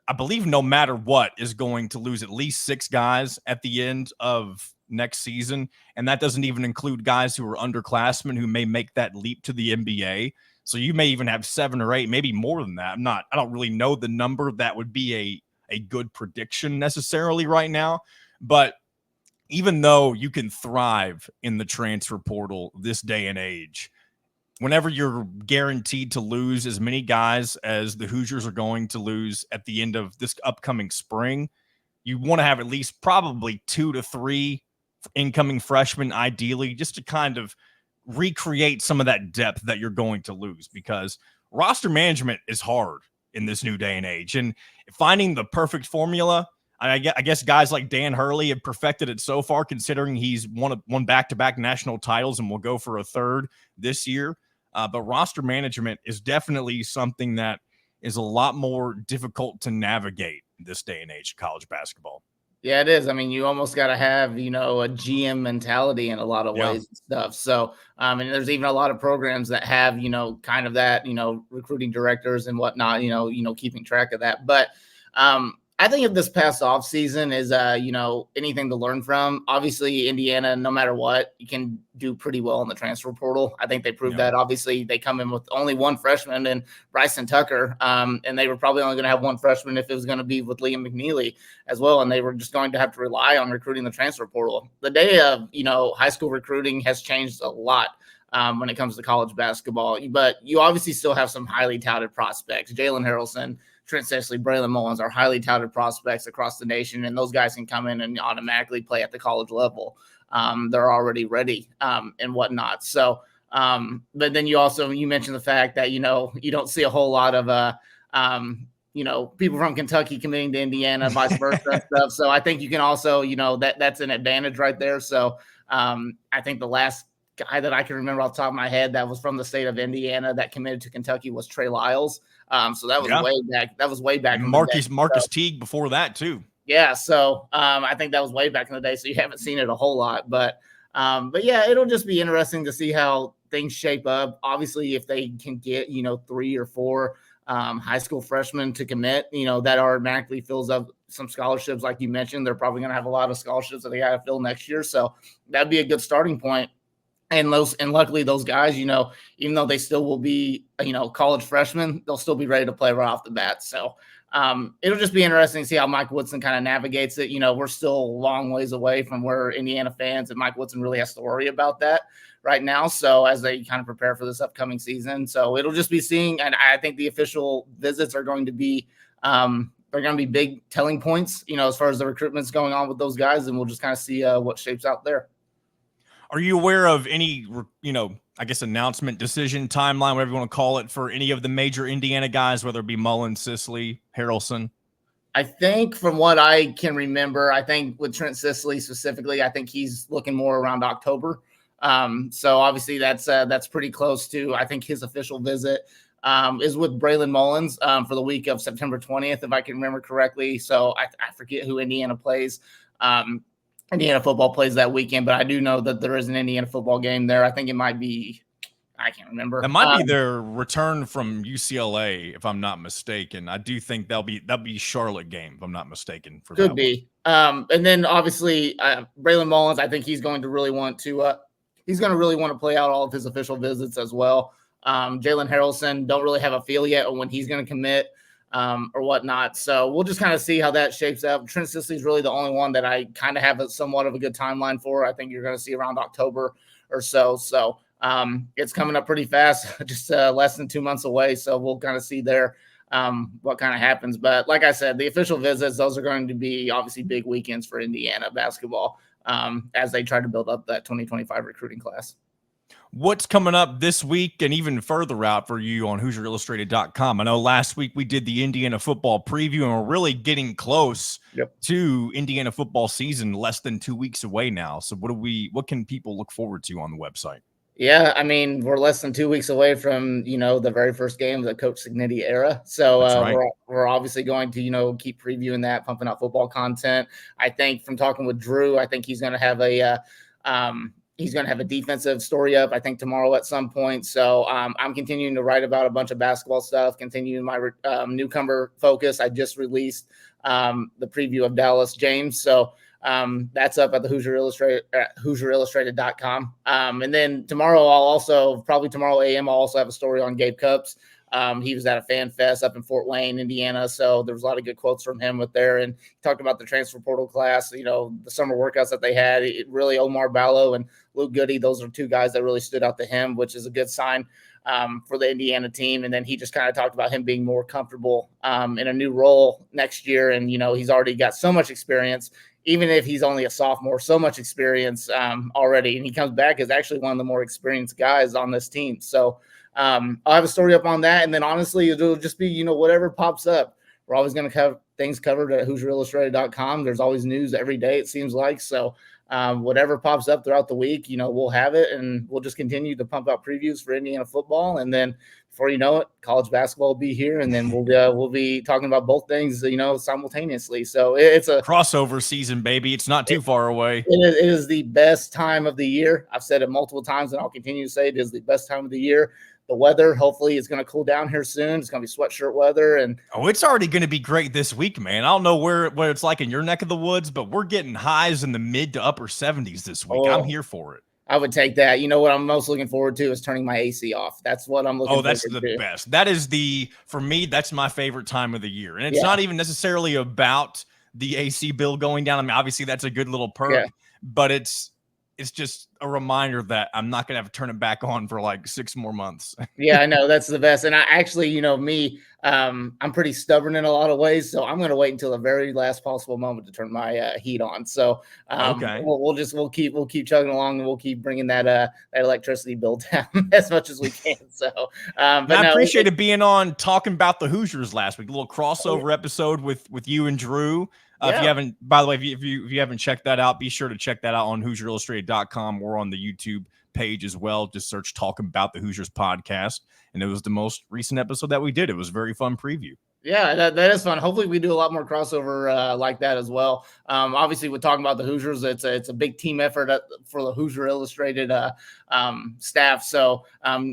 I believe no matter what, is going to lose at least 6 guys at the end of next season. And that doesn't even include guys who are underclassmen who may make that leap to the NBA. So you may even have 7 or 8, maybe more than that. I don't really know the number that would be a good prediction necessarily right now. But even though you can thrive in the transfer portal this day and age, whenever you're guaranteed to lose as many guys as the Hoosiers are going to lose at the end of this upcoming spring, you want to have at least probably 2 to 3 incoming freshmen, ideally, just to kind of recreate some of that depth that you're going to lose, because roster management is hard in this new day and age. And finding the perfect formula, I guess guys like Dan Hurley have perfected it so far, considering he's won back-to-back national titles and will go for a 3rd this year. But roster management is definitely something that is a lot more difficult to navigate in this day and age of college basketball. Yeah, it is. I mean, you almost got to have, a GM mentality in a lot of ways and stuff. So, and there's even a lot of programs that have, kind of that, recruiting directors and whatnot, keeping track of that. But I think if this past off season is, anything to learn from, obviously Indiana, no matter what, you can do pretty well in the transfer portal. I think they proved that. Obviously they come in with only 1 freshman and Bryson Tucker. And they were probably only going to have 1 freshman if it was going to be with Liam McNeely as well. And they were just going to have to rely on recruiting the transfer portal. The day of, high school recruiting has changed a lot. When it comes to college basketball, but you obviously still have some highly touted prospects. Jalen Harrelson, Trent Sisley, Braylon Mullins are highly touted prospects across the nation, and those guys can come in and automatically play at the college level. They're already ready and whatnot. So, but then you mentioned the fact that, you don't see a whole lot of, people from Kentucky committing to Indiana, vice versa and stuff. So I think you can also, that's an advantage right there. So I think the last guy that I can remember off the top of my head that was from the state of Indiana that committed to Kentucky was Trey Lyles. So that was way back. That was way back. Marcus Teague before that too. Yeah. So I think that was way back in the day. So you haven't seen it a whole lot, but yeah, it'll just be interesting to see how things shape up. Obviously, if they can get, 3 or 4 high school freshmen to commit, that automatically fills up some scholarships. Like you mentioned, they're probably going to have a lot of scholarships that they got to fill next year. So that'd be a good starting point. And luckily those guys, even though they still will be, college freshmen, they'll still be ready to play right off the bat. So it'll just be interesting to see how Mike Woodson kind of navigates it. We're still a long ways away from where Indiana fans and Mike Woodson really has to worry about that right now. So as they kind of prepare for this upcoming season, so it'll just be seeing, and I think the official visits are going to be, they're going to be big telling points, as far as the recruitment's going on with those guys, and we'll just kind of see what shapes out there. Are you aware of any, I guess announcement, decision, timeline, whatever you want to call it, for any of the major Indiana guys, whether it be Mullins, Sisley, Harrelson? I think from what I can remember, I think with Trent Sisley specifically, I think he's looking more around October. So obviously that's pretty close to, I think his official visit is with Braylon Mullins for the week of September 20th, if I can remember correctly. So I forget who Indiana plays. Indiana football plays that weekend, but I do know that there is an Indiana football game there. I think it might be, I can't remember. That might be their return from UCLA, if I'm not mistaken. I do think that'll be Charlotte game, if I'm not mistaken. For Could that be. And then obviously Braylon Mullins, I think he's going to really want to play out all of his official visits as well. Jalen Harrelson, don't really have a feel yet on when he's going to commit or whatnot. So we'll just kind of see how that shapes up. Trent Sisley is really the only one that I kind of have somewhat of a good timeline for. I think you're going to see around October or so. So it's coming up pretty fast, just less than 2 months away. So we'll kind of see there what kind of happens. But like I said, the official visits, those are going to be obviously big weekends for Indiana basketball as they try to build up that 2025 recruiting class. What's coming up this week and even further out for you on HoosierIllustrated.com? I know last week we did the Indiana football preview, and we're really getting close to Indiana football season, less than 2 weeks away now. So what can people look forward to on the website? Yeah, I mean, we're less than 2 weeks away from, the very first game of the Coach Cignetti era. So right. we're obviously going to, keep previewing that, pumping out football content. I think from talking with Drew, I think he's going to have a defensive story up, I think, tomorrow at some point. So I'm continuing to write about a bunch of basketball stuff, continuing my newcomer focus. I just released the preview of Dallas James. So that's up at the Hoosier Illustrated at HoosierIllustrated.com. And then tomorrow tomorrow AM, I'll also have a story on Gabe Cupps. He was at a fan fest up in Fort Wayne, Indiana. So there was a lot of good quotes from him with there. And he talked about the transfer portal class, the summer workouts that they had. Really, Omar Ballo and Luke Goody, those are two guys that really stood out to him, which is a good sign for the Indiana team. And then he just kind of talked about him being more comfortable in a new role next year. And, he's already got so much experience, even if he's only a sophomore, so much experience already. And he comes back as actually one of the more experienced guys on this team. So I'll have a story up on that. And then honestly, it'll just be, whatever pops up. We're always going to have things covered at HoosierIllustrated.com. There's always news every day, it seems like. So whatever pops up throughout the week, we'll have it, and we'll just continue to pump out previews for Indiana football. And then before you know it, college basketball will be here, and then we'll be talking about both things, simultaneously. So it's a crossover season, baby. It's not too far away. It is the best time of the year. I've said it multiple times, and I'll continue to say it is the best time of the year. The weather, hopefully, is going to cool down here soon. It's going to be sweatshirt weather. And it's already going to be great this week, man. I don't know where it's like in your neck of the woods, but we're getting highs in the mid to upper 70s this week. I'm here for it. I would take that. What I'm most looking forward to is turning my AC off. That's what I'm looking forward to. Oh, that's the best. That is for me, that's my favorite time of the year. And it's not even necessarily about the AC bill going down. I mean, obviously that's a good little perk, but it's just a reminder that I'm not going to have to turn it back on for like 6 more months. Yeah, I know. That's the best. And I actually, me, I'm pretty stubborn in a lot of ways. So I'm going to wait until the very last possible moment to turn my heat on. So we'll keep chugging along, and we'll keep bringing that electricity bill down as much as we can. So, but I appreciated being on talking about the Hoosiers last week, a little crossover episode with you and Drew. If you haven't, by the way, if you haven't checked that out, be sure to check that out on HoosierIllustrated.com. We're on the YouTube page as well. Just search "Talking About the Hoosiers" podcast, and it was the most recent episode that we did. It was a very fun preview. Yeah, that is fun. Hopefully, we do a lot more crossover like that as well. Obviously, we're talking about the Hoosiers. It's a big team effort for the Hoosier Illustrated staff. So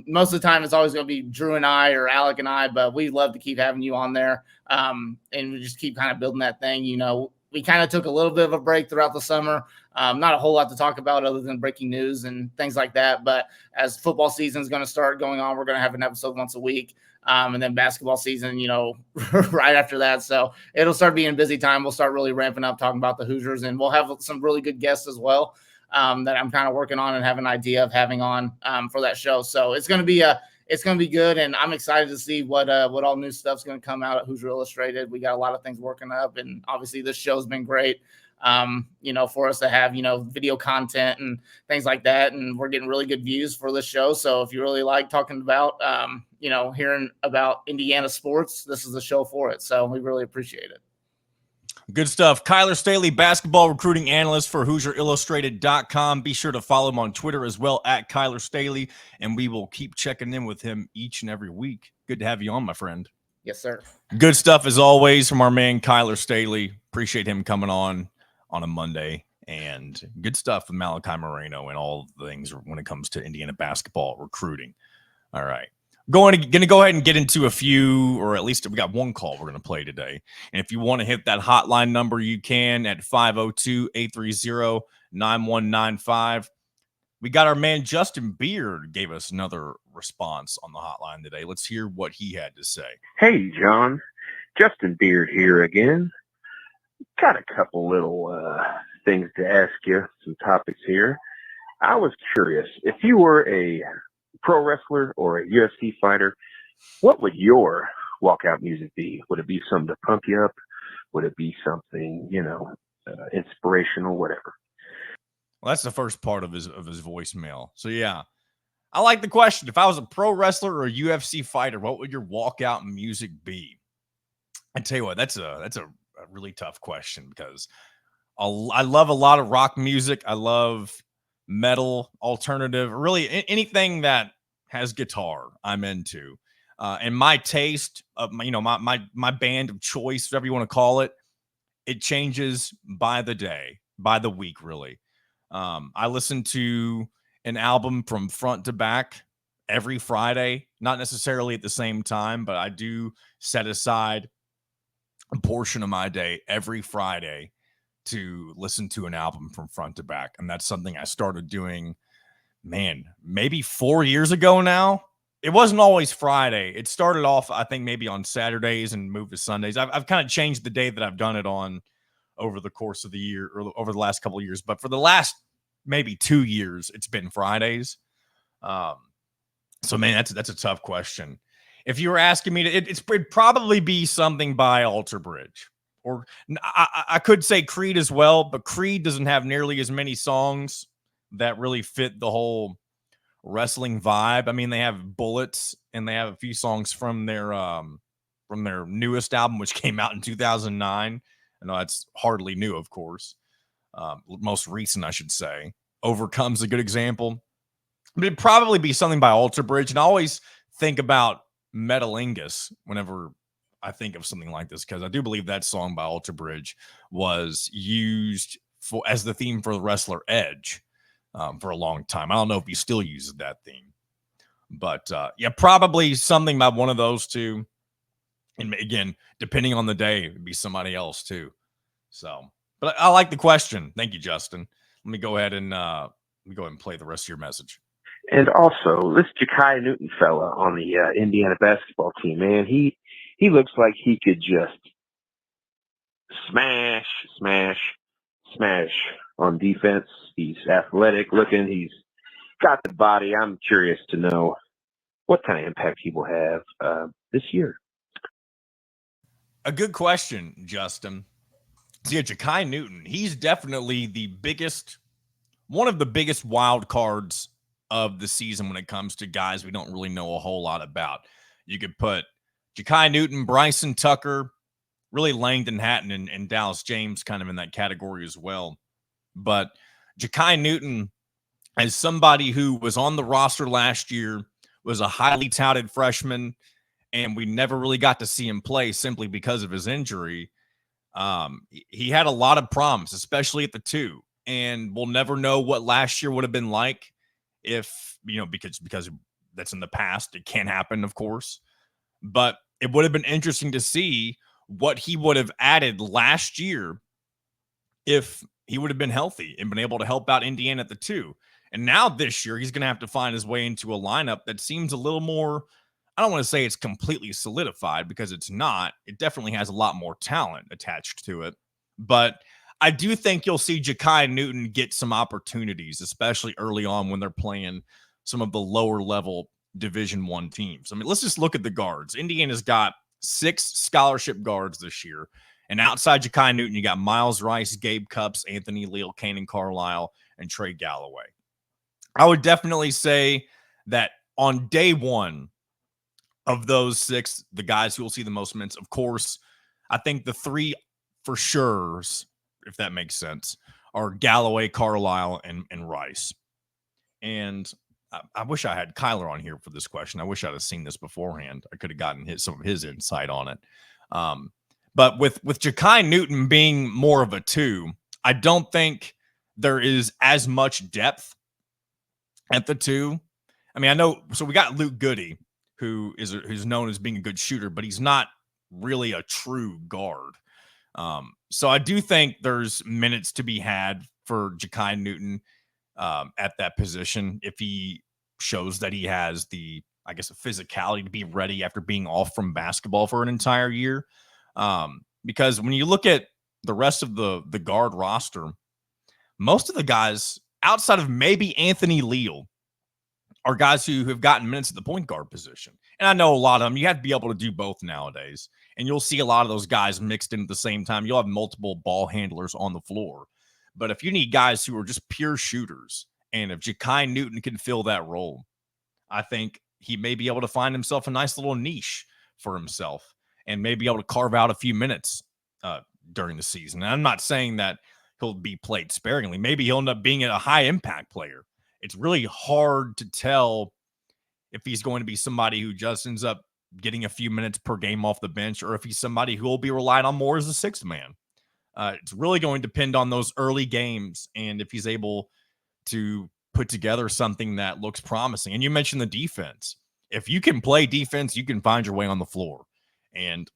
most of the time, it's always going to be Drew and I or Alec and I, but we love to keep having you on there, and we just keep kind of building that thing. We kind of took a little bit of a break throughout the summer. Not a whole lot to talk about other than breaking news and things like that. But as football season is going to start going on, we're going to have an episode once a week. And then basketball season, right after that. So it'll start being a busy time. We'll start really ramping up talking about the Hoosiers, and we'll have some really good guests as well that I'm kind of working on and have an idea of having on for that show. So it's going to be good, and I'm excited to see what all new stuff's going to come out at Hoosier Illustrated. We got a lot of things working up, and obviously this show's been great. For us to have, video content and things like that. And we're getting really good views for this show. So if you really like talking about, hearing about Indiana sports, this is the show for it. So we really appreciate it. Good stuff. Kyler Staley, basketball recruiting analyst for HoosierIllustrated.com. Be sure to follow him on Twitter as well, at Kyler Staley, and we will keep checking in with him each and every week. Good to have you on, my friend. Yes, sir. Good stuff as always from our man Kyler Staley. Appreciate him coming on a Monday and good stuff with Malachi Moreno and all the things when it comes to Indiana basketball recruiting. All right. Going to go ahead and get into a few, or at least we got one call we're going to play today. And if you want to hit that hotline number, you can at 502-830-9195. We got our man Justin Beard gave us another response on the hotline today. Let's hear what he had to say. Hey, John. Justin Beard here again. Got a couple little things to ask you, some topics here. I was curious, if you were a pro wrestler or a UFC fighter, what would your walkout music be? Would it be something to pump you up? Would it be something, inspirational, whatever? Well, that's the first part of his voicemail. So yeah, I like the question. If I was a pro wrestler or a UFC fighter, what would your walkout music be? I tell you what, that's a really tough question because I love a lot of rock music. I love metal, alternative, really anything that has guitar I'm into. And my taste of my band of choice, whatever you want to call it, it changes by the day, by the week, really. I listen to an album from front to back every Friday, not necessarily at the same time, but I do set aside a portion of my day every Friday to listen to an album from front to back. And that's something I started doing, maybe 4 years ago now. It wasn't always Friday. It started off, I think, maybe on Saturdays and moved to Sundays. I've kind of changed the day that I've done it on over the course of the year or over the last couple of years. But for the last maybe 2 years, it's been Fridays. So, man, that's a tough question. If you were asking me to, it'd probably be something by Alter Bridge. Or I could say Creed as well, but Creed doesn't have nearly as many songs that really fit the whole wrestling vibe. I mean, they have Bullets and they have a few songs from their newest album, which came out in 2009. I know that's hardly new, of course. Most recent, I should say. Overcome's a good example. But it'd probably be something by Alter Bridge. And I always think about Metalingus whenever I think of something like this, because I do believe that song by Alter Bridge was used as the theme for the wrestler Edge for a long time. I don't know if he still uses that theme. But yeah, probably something by one of those two. And again, depending on the day, it'd be somebody else too. So, but I like the question. Thank you, Justin. Let me go ahead and play the rest of your message. And also, this Ja'Kai Newton fella on the Indiana basketball team, man, he looks like he could just smash on defense. He's athletic looking. He's got the body. I'm curious to know what kind of impact he will have this year. A good question, Justin. So yeah, Ja'Kai Newton, he's definitely one of the biggest wild cards of the season when it comes to guys we don't really know a whole lot about. You could put Ja'Kai Newton, Bryson Tucker, really Langdon Hatton and Dallas James kind of in that category as well. But Ja'Kai Newton, as somebody who was on the roster last year, was a highly touted freshman, and we never really got to see him play simply because of his injury. He had a lot of promise, especially at the 2, and we'll never know what last year would have been like if, because that's in the past. It can happen, of course, but it would have been interesting to see what he would have added last year if he would have been healthy and been able to help out Indiana at the 2. And now this year, he's going to have to find his way into a lineup that seems a little more, I don't want to say it's completely solidified because it's not. It definitely has a lot more talent attached to it. But I do think you'll see Ja'Kai Newton get some opportunities, especially early on when they're playing some of the lower level Division I teams. I mean, let's just look at the guards. Indiana's got 6 scholarship guards this year. And outside Ja'Kai Newton, you got Miles Rice, Gabe Cupps, Anthony Leal, Kanan Carlisle, and Trey Galloway. I would definitely say that on day one of those 6, the guys who will see the most minutes, of course, I think the 3 for sure, if that makes sense, are Galloway, Carlisle, and Rice. And I wish I had Kyler on here for this question. I wish I'd have seen this beforehand. I could have gotten some of his insight on it. But with Ja'Kai Newton being more of a 2, I don't think there is as much depth at the 2. I mean, I know. So we got Luke Goody, who's known as being a good shooter, but he's not really a true guard. So I do think there's minutes to be had for Ja'Kai Newton at that position if he shows that he has the, I guess, physicality to be ready after being off from basketball for an entire year. Because when you look at the rest of the guard roster, most of the guys outside of maybe Anthony Leal are guys who have gotten minutes at the point guard position. And I know a lot of them, you have to be able to do both nowadays. And you'll see a lot of those guys mixed in at the same time. You'll have multiple ball handlers on the floor. But if you need guys who are just pure shooters, and if Ja'Kai Newton can fill that role, I think he may be able to find himself a nice little niche for himself and may be able to carve out a few minutes during the season. And I'm not saying that he'll be played sparingly. Maybe he'll end up being a high impact player. It's really hard to tell if he's going to be somebody who just ends up getting a few minutes per game off the bench, or if he's somebody who will be relied on more as a sixth man. It's really going to depend on those early games and if he's able to put together something that looks promising. And you mentioned the defense. If you can play defense, you can find your way on the floor. And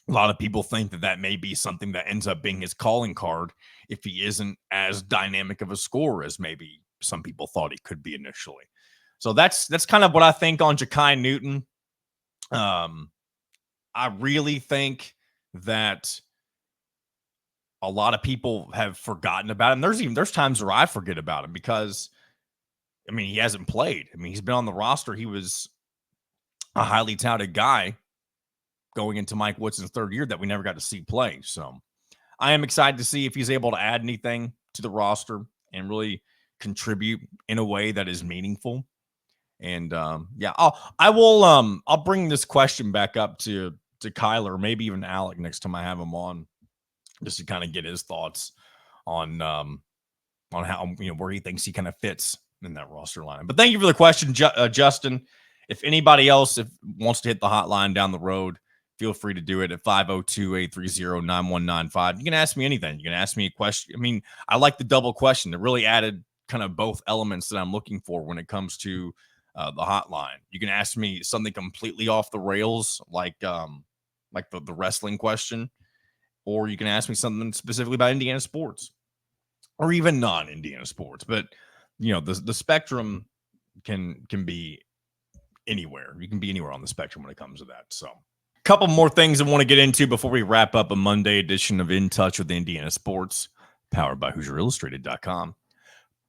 a lot of people think that may be something that ends up being his calling card if he isn't as dynamic of a scorer as maybe some people thought he could be initially. So that's kind of what I think on Ja'Kai Newton. I really think that a lot of people have forgotten about him. There's times where I forget about him because, I mean, he hasn't played. I mean, he's been on the roster. He was a highly touted guy going into Mike Woodson's third year that we never got to see play. So I am excited to see if he's able to add anything to the roster and really contribute in a way that is meaningful. And yeah, I'll bring this question back up to Kyler, maybe even Alec next time I have him on, just to kind of get his thoughts on how, where he thinks he kind of fits in that roster line. But thank you for the question, Justin. If anybody else wants to hit the hotline down the road, feel free to do it at 502-830-9195. You can ask me anything. You can ask me a question. I mean, I like the double question. It really added kind of both elements that I'm looking for when it comes to the hotline. You can ask me something completely off the rails, like the wrestling question, or you can ask me something specifically about Indiana sports or even non-Indiana sports. But, the spectrum can be anywhere. You can be anywhere on the spectrum when it comes to that. So a couple more things I want to get into before we wrap up a Monday edition of In Touch with Indiana Sports, powered by HoosierIllustrated.com.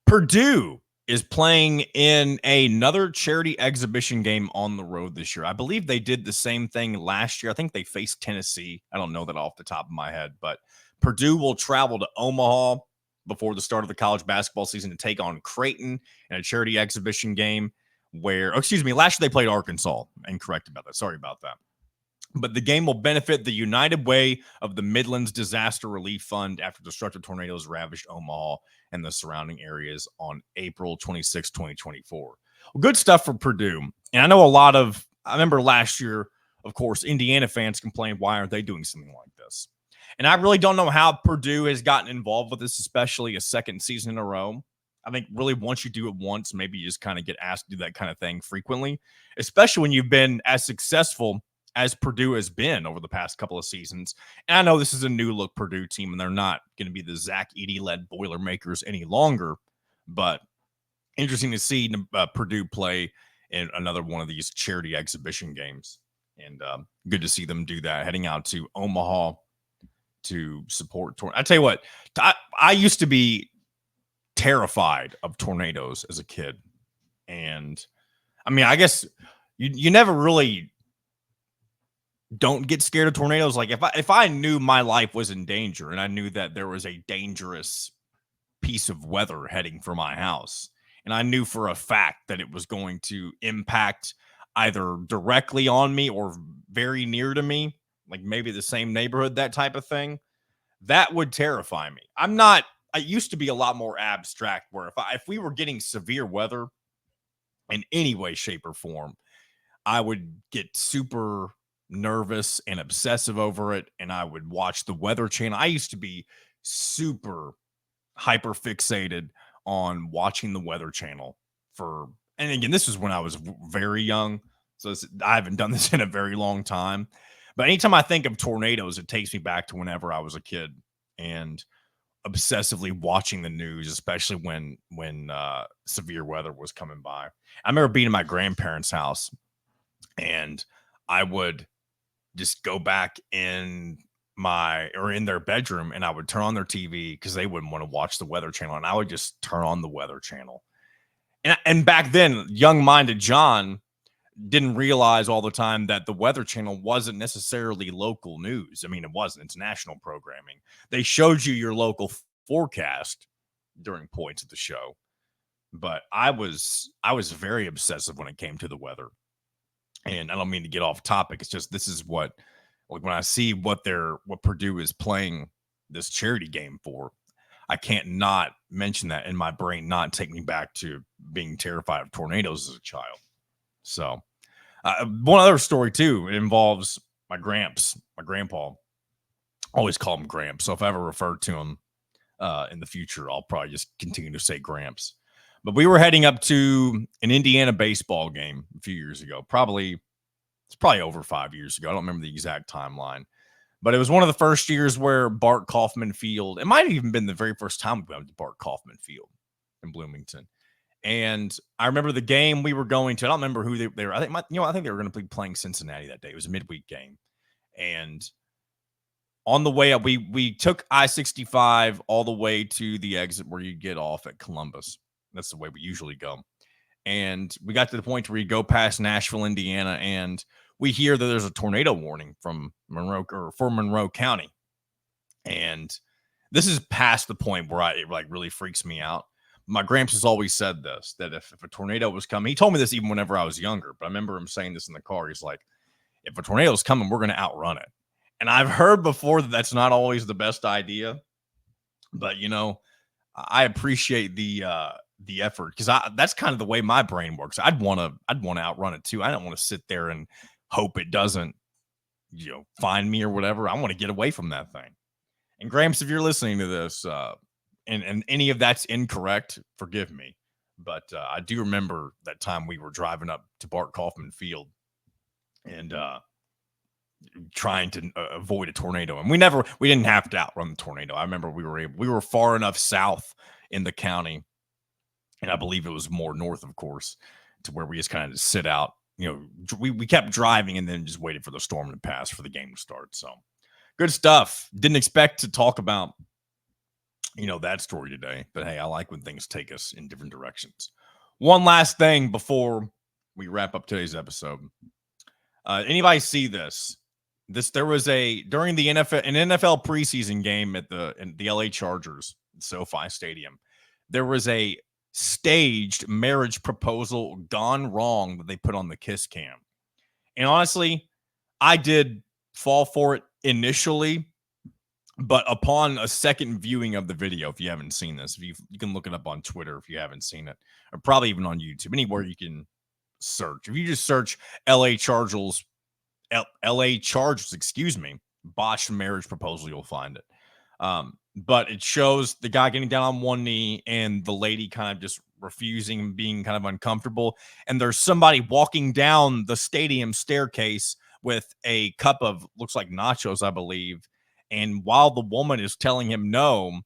Purdue is playing in another charity exhibition game on the road this year. I believe they did the same thing last year. I think they faced Tennessee. I don't know that off the top of my head, but Purdue will travel to Omaha before the start of the college basketball season to take on Creighton in a charity exhibition game last year they played Arkansas. Incorrect about that. Sorry about that. But the game will benefit the United Way of the Midlands Disaster Relief Fund after destructive tornadoes ravaged Omaha and the surrounding areas on April 26, 2024. Well, good stuff for Purdue. And I know I remember last year, of course, Indiana fans complained, why aren't they doing something like this? And I really don't know how Purdue has gotten involved with this, especially a second season in a row. I think really once you do it once, maybe you just kind of get asked to do that kind of thing frequently, especially when you've been as successful as Purdue has been over the past couple of seasons. And I know this is a new look Purdue team, and they're not going to be the Zach Edey-led Boilermakers any longer, but interesting to see Purdue play in another one of these charity exhibition games. And good to see them do that, heading out to Omaha to support. I tell you what, I used to be terrified of tornadoes as a kid. And I mean, I guess you never really don't get scared of tornadoes. Like if I knew my life was in danger and I knew that there was a dangerous piece of weather heading for my house, and I knew for a fact that it was going to impact either directly on me or very near to me, like maybe the same neighborhood, that type of thing, that would terrify me. I used to be a lot more abstract, where if we were getting severe weather in any way, shape, or form, I would get super nervous and obsessive over it, and I would watch the Weather Channel. I used to be super hyper fixated on watching the Weather Channel and again, this was when I was very young. So I haven't done this in a very long time. But anytime I think of tornadoes, it takes me back to whenever I was a kid and obsessively watching the news, especially when severe weather was coming by. I remember being in my grandparents' house, and I would just go back in their bedroom, and I would turn on their TV because they wouldn't want to watch the Weather Channel, and I would just turn on the Weather Channel. And back then, young-minded John didn't realize all the time that the Weather Channel wasn't necessarily local news. I mean, it wasn't. It's national programming. They showed you your local forecast during points of the show. But I was very obsessive when it came to the weather. And I don't mean to get off topic. It's just this is what, like, when I see what Purdue is playing this charity game for, I can't not mention that in my brain, not take me back to being terrified of tornadoes as a child. So one other story too, it involves my grandpa. I always call him Gramps. So if I ever refer to him in the future, I'll probably just continue to say Gramps. But we were heading up to an Indiana baseball game a few years ago. It's probably over 5 years ago. I don't remember the exact timeline. But it was one of the first years where Bart Kaufman Field, it might have even been the very first time we went to Bart Kaufman Field in Bloomington. And I remember the game we were going to. I don't remember who they were. I think they were going to be playing Cincinnati that day. It was a midweek game. And on the way up, we took I-65 all the way to the exit where you get off at Columbus. That's the way we usually go. And we got to the point where you go past Nashville, Indiana, and we hear that there's a tornado warning from Monroe County. And this is past the point where it really freaks me out. My gramps has always said this, that if a tornado was coming, he told me this even whenever I was younger, but I remember him saying this in the car. He's like, if a tornado is coming, we're going to outrun it. And I've heard before that that's not always the best idea, but I appreciate the effort, because that's kind of the way my brain works. I'd want to outrun it too. I don't want to sit there and hope it doesn't, find me or whatever. I want to get away from that thing. And Gramps, if you're listening to this, and any of that's incorrect, forgive me. But I do remember that time we were driving up to Bart Kaufman Field and trying to avoid a tornado. And we didn't have to outrun the tornado. I remember we were far enough south in the county, and I believe it was more north, of course, to where we just kind of sit out. We kept driving and then just waited for the storm to pass for the game to start. So good stuff. Didn't expect to talk about that story today, but hey, I like when things take us in different directions. One last thing before we wrap up today's episode. Anybody see this? There was during the NFL preseason game at the LA Chargers, SoFi Stadium, there was a staged marriage proposal gone wrong that they put on the kiss cam. And honestly, I did fall for it initially, but upon a second viewing of the video, if you haven't seen this, you can look it up on Twitter if you haven't seen it, or probably even on YouTube, anywhere you can search. If you just search LA Chargers, botched marriage proposal, you'll find it. But it shows the guy getting down on one knee and the lady kind of just refusing and being kind of uncomfortable. And there's somebody walking down the stadium staircase with a cup of, looks like nachos, I believe. And while the woman is telling him no,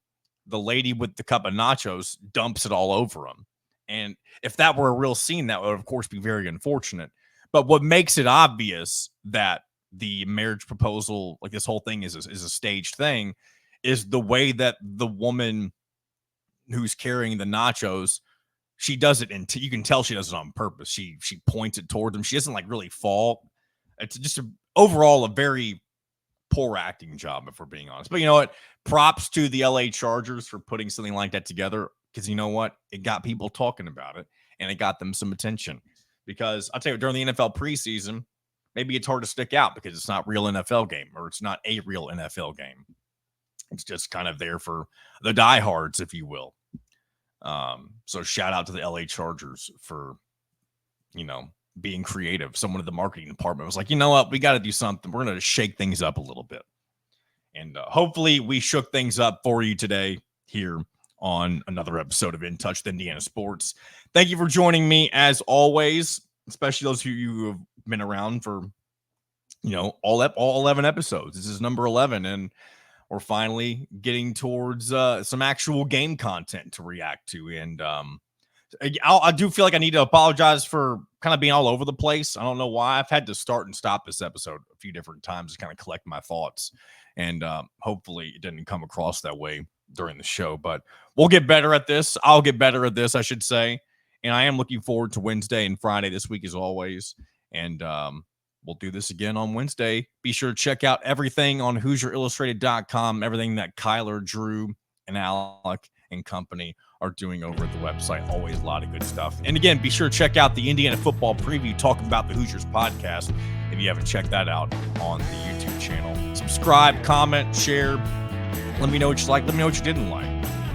the lady with the cup of nachos dumps it all over him. And if that were a real scene, that would, of course, be very unfortunate. But what makes it obvious that the marriage proposal, like this whole thing is a staged thing, is the way that the woman who's carrying the nachos, she does it, and you can tell she does it on purpose. She points it towards him. She doesn't really fall. It's just overall a very poor acting job, if we're being honest. But you know what? Props to the LA Chargers for putting something like that together, because you know what? It got people talking about it, and it got them some attention. Because I'll tell you, during the NFL preseason, maybe it's hard to stick out because it's not a real NFL game, or it's not a real NFL game. It's just kind of there for the diehards, if you will. So shout out to the LA Chargers for, being creative. Someone in the marketing department was like, you know what? We got to do something. We're going to shake things up a little bit. And hopefully we shook things up for you today here on another episode of In Touch with Indiana Sports. Thank you for joining me as always, especially those of you who have been around for, all 11 episodes. This is number 11, and we're finally getting towards some actual game content to react to. And I do feel like I need to apologize for kind of being all over the place. I don't know why. I've had to start and stop this episode a few different times to kind of collect my thoughts. And hopefully it didn't come across that way during the show. But we'll get better at this. I'll get better at this, I should say. And I am looking forward to Wednesday and Friday this week as always. And we'll do this again on Wednesday. Be sure to check out everything on HoosierIllustrated.com, everything that Kyler, Drew, and Alec and company are doing over at the website. Always a lot of good stuff. And again, be sure to check out the Indiana Football Preview, talking about the Hoosiers podcast, if you haven't checked that out on the YouTube channel. Subscribe, comment, share. Let me know what you like. Let me know what you didn't like.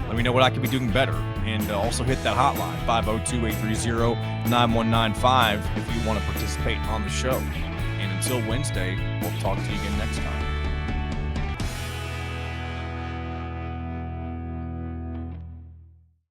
Let me know what I could be doing better. And also hit that hotline, 502-830-9195, if you want to participate on the show. And until Wednesday, we'll talk to you again next time.